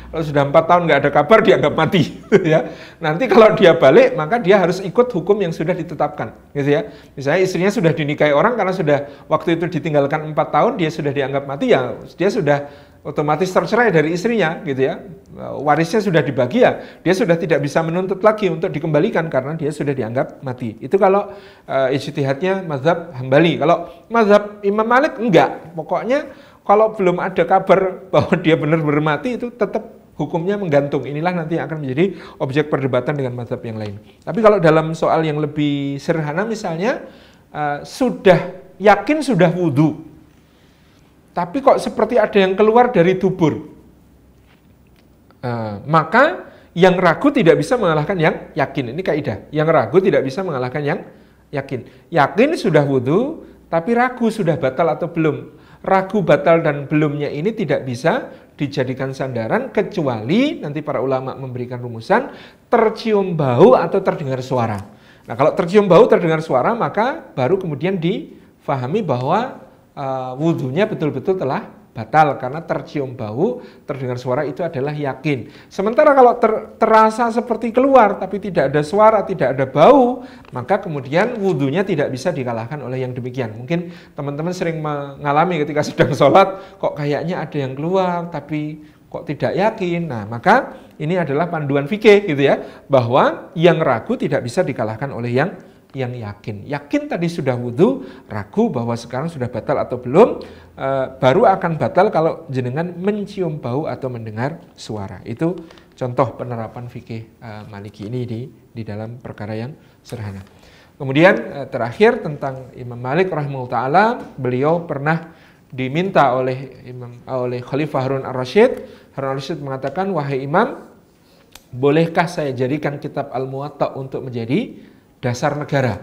kalau sudah 4 tahun nggak ada kabar, dianggap mati, ya. Nanti kalau dia balik, maka dia harus ikut hukum yang sudah ditetapkan, gitu ya. Misalnya istrinya sudah dinikahi orang karena sudah waktu itu ditinggalkan 4 tahun, dia sudah dianggap mati, ya dia sudah otomatis tercerai dari istrinya, gitu ya. Warisnya sudah dibagi, ya dia sudah tidak bisa menuntut lagi untuk dikembalikan karena dia sudah dianggap mati. Itu kalau ijtihadnya mazhab Hambali. Kalau mazhab Imam Malik enggak. Pokoknya kalau belum ada kabar bahwa dia benar-benar mati, itu tetap hukumnya menggantung. Inilah nanti yang akan menjadi objek perdebatan dengan mazhab yang lain. Tapi kalau dalam soal yang lebih sederhana misalnya, sudah yakin sudah wudhu, tapi kok seperti ada yang keluar dari dubur. Maka yang ragu tidak bisa mengalahkan yang yakin. Ini kaidah. Yang ragu tidak bisa mengalahkan yang yakin. Yakin sudah wudhu, tapi ragu sudah batal atau belum. Ragu batal dan belumnya ini tidak bisa dijadikan sandaran kecuali nanti para ulama memberikan rumusan tercium bau atau terdengar suara. Nah, kalau tercium bau, terdengar suara, maka baru kemudian difahami bahwa wudhunya betul-betul telah batal karena tercium bau, terdengar suara itu adalah yakin. Sementara kalau terasa seperti keluar tapi tidak ada suara, tidak ada bau, maka kemudian wudhunya tidak bisa dikalahkan oleh yang demikian. Mungkin teman-teman sering mengalami ketika sedang sholat, kok kayaknya ada yang keluar tapi kok tidak yakin. Nah, maka ini adalah panduan fikih gitu ya, bahwa yang ragu tidak bisa dikalahkan oleh yang yakin. Yakin tadi sudah wudhu, ragu bahwa sekarang sudah batal atau belum, baru akan batal kalau jenengan mencium bau atau mendengar suara. Itu contoh penerapan fikih Maliki ini di dalam perkara yang sederhana. Kemudian terakhir tentang Imam Malik rahimahullah ta'ala, beliau pernah diminta oleh Khalifah Harun ar-Rasyid. Harun ar-Rasyid mengatakan, wahai Imam, bolehkah saya jadikan kitab Al-Muwatta untuk menjadi dasar negara?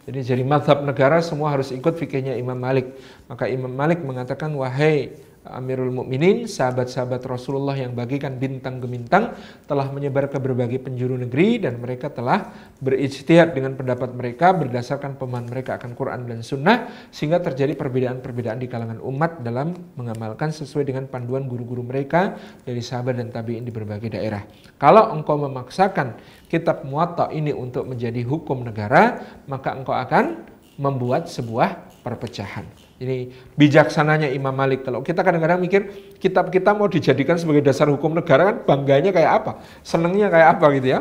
Jadi mazhab negara semua harus ikut fikihnya Imam Malik. Maka Imam Malik mengatakan, wahai Amirul Mukminin, sahabat-sahabat Rasulullah yang bagikan bintang gemintang telah menyebar ke berbagai penjuru negeri dan mereka telah berijtihad dengan pendapat mereka berdasarkan pemahaman mereka akan Quran dan Sunnah sehingga terjadi perbedaan-perbedaan di kalangan umat dalam mengamalkan sesuai dengan panduan guru-guru mereka dari sahabat dan tabi'in di berbagai daerah. Kalau engkau memaksakan kitab Muwatta ini untuk menjadi hukum negara, maka engkau akan membuat sebuah perpecahan. Ini bijaksananya Imam Malik. Kalau kita kadang-kadang mikir kitab kita mau dijadikan sebagai dasar hukum negara, kan bangganya kayak apa, senengnya kayak apa gitu ya.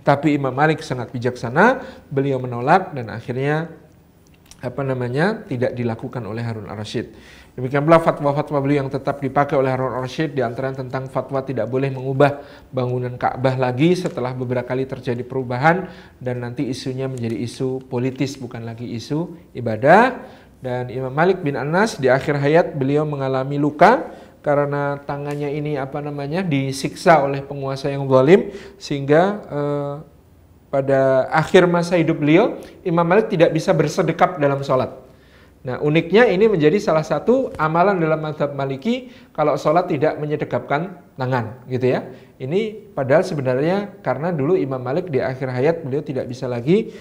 Tapi Imam Malik sangat bijaksana, beliau menolak dan akhirnya tidak dilakukan oleh Harun ar-Rasyid. Demikian pula fatwa-fatwa beliau yang tetap dipakai oleh Harun ar-Rasyid, di antaranya tentang fatwa tidak boleh mengubah bangunan Ka'bah lagi setelah beberapa kali terjadi perubahan dan nanti isunya menjadi isu politis bukan lagi isu ibadah. Dan Imam Malik bin Anas di akhir hayat beliau mengalami luka karena tangannya ini disiksa oleh penguasa yang zalim sehingga pada akhir masa hidup beliau Imam Malik tidak bisa bersedekap dalam sholat. Nah, uniknya ini menjadi salah satu amalan dalam mazhab Maliki kalau sholat tidak menyedekapkan tangan, gitu ya. Ini padahal sebenarnya karena dulu Imam Malik di akhir hayat beliau tidak bisa lagi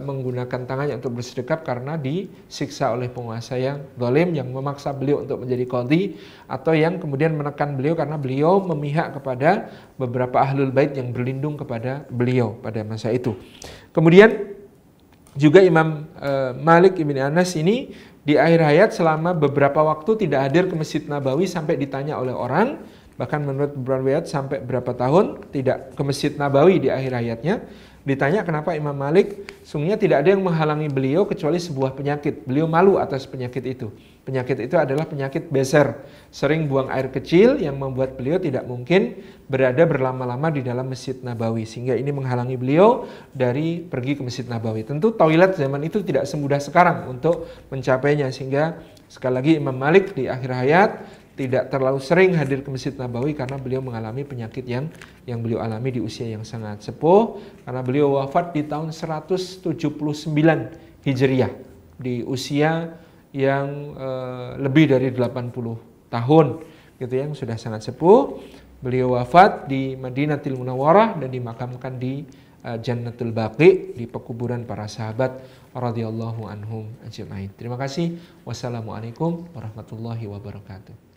menggunakan tangannya untuk bersedekap karena disiksa oleh penguasa yang zalim yang memaksa beliau untuk menjadi qadhi atau yang kemudian menekan beliau karena beliau memihak kepada beberapa ahlul bait yang berlindung kepada beliau pada masa itu. Kemudian juga Imam Malik ibn Anas ini di akhir hayat selama beberapa waktu tidak hadir ke Masjid Nabawi sampai ditanya oleh orang, bahkan menurut beberapa riwayat sampai berapa tahun tidak ke Masjid Nabawi di akhir hayatnya. Ditanya kenapa Imam Malik, sungguhnya tidak ada yang menghalangi beliau kecuali sebuah penyakit. Beliau malu atas penyakit itu. Penyakit itu adalah penyakit beser, sering buang air kecil yang membuat beliau tidak mungkin berada berlama-lama di dalam Masjid Nabawi. Sehingga ini menghalangi beliau dari pergi ke Masjid Nabawi. Tentu toilet zaman itu tidak semudah sekarang untuk mencapainya. Sehingga sekali lagi Imam Malik di akhir hayat tidak terlalu sering hadir ke Masjid Nabawi karena beliau mengalami penyakit yang beliau alami di usia yang sangat sepuh. Karena beliau wafat di tahun 179 Hijriyah di usia yang lebih dari 80 tahun gitu yang sudah sangat sepuh. Beliau wafat di Madinatul Munawwarah dan dimakamkan di Jannatul Baqi di pekuburan para sahabat radhiyallahu anhum ajma'in. Terima kasih. Wassalamualaikum warahmatullahi wabarakatuh.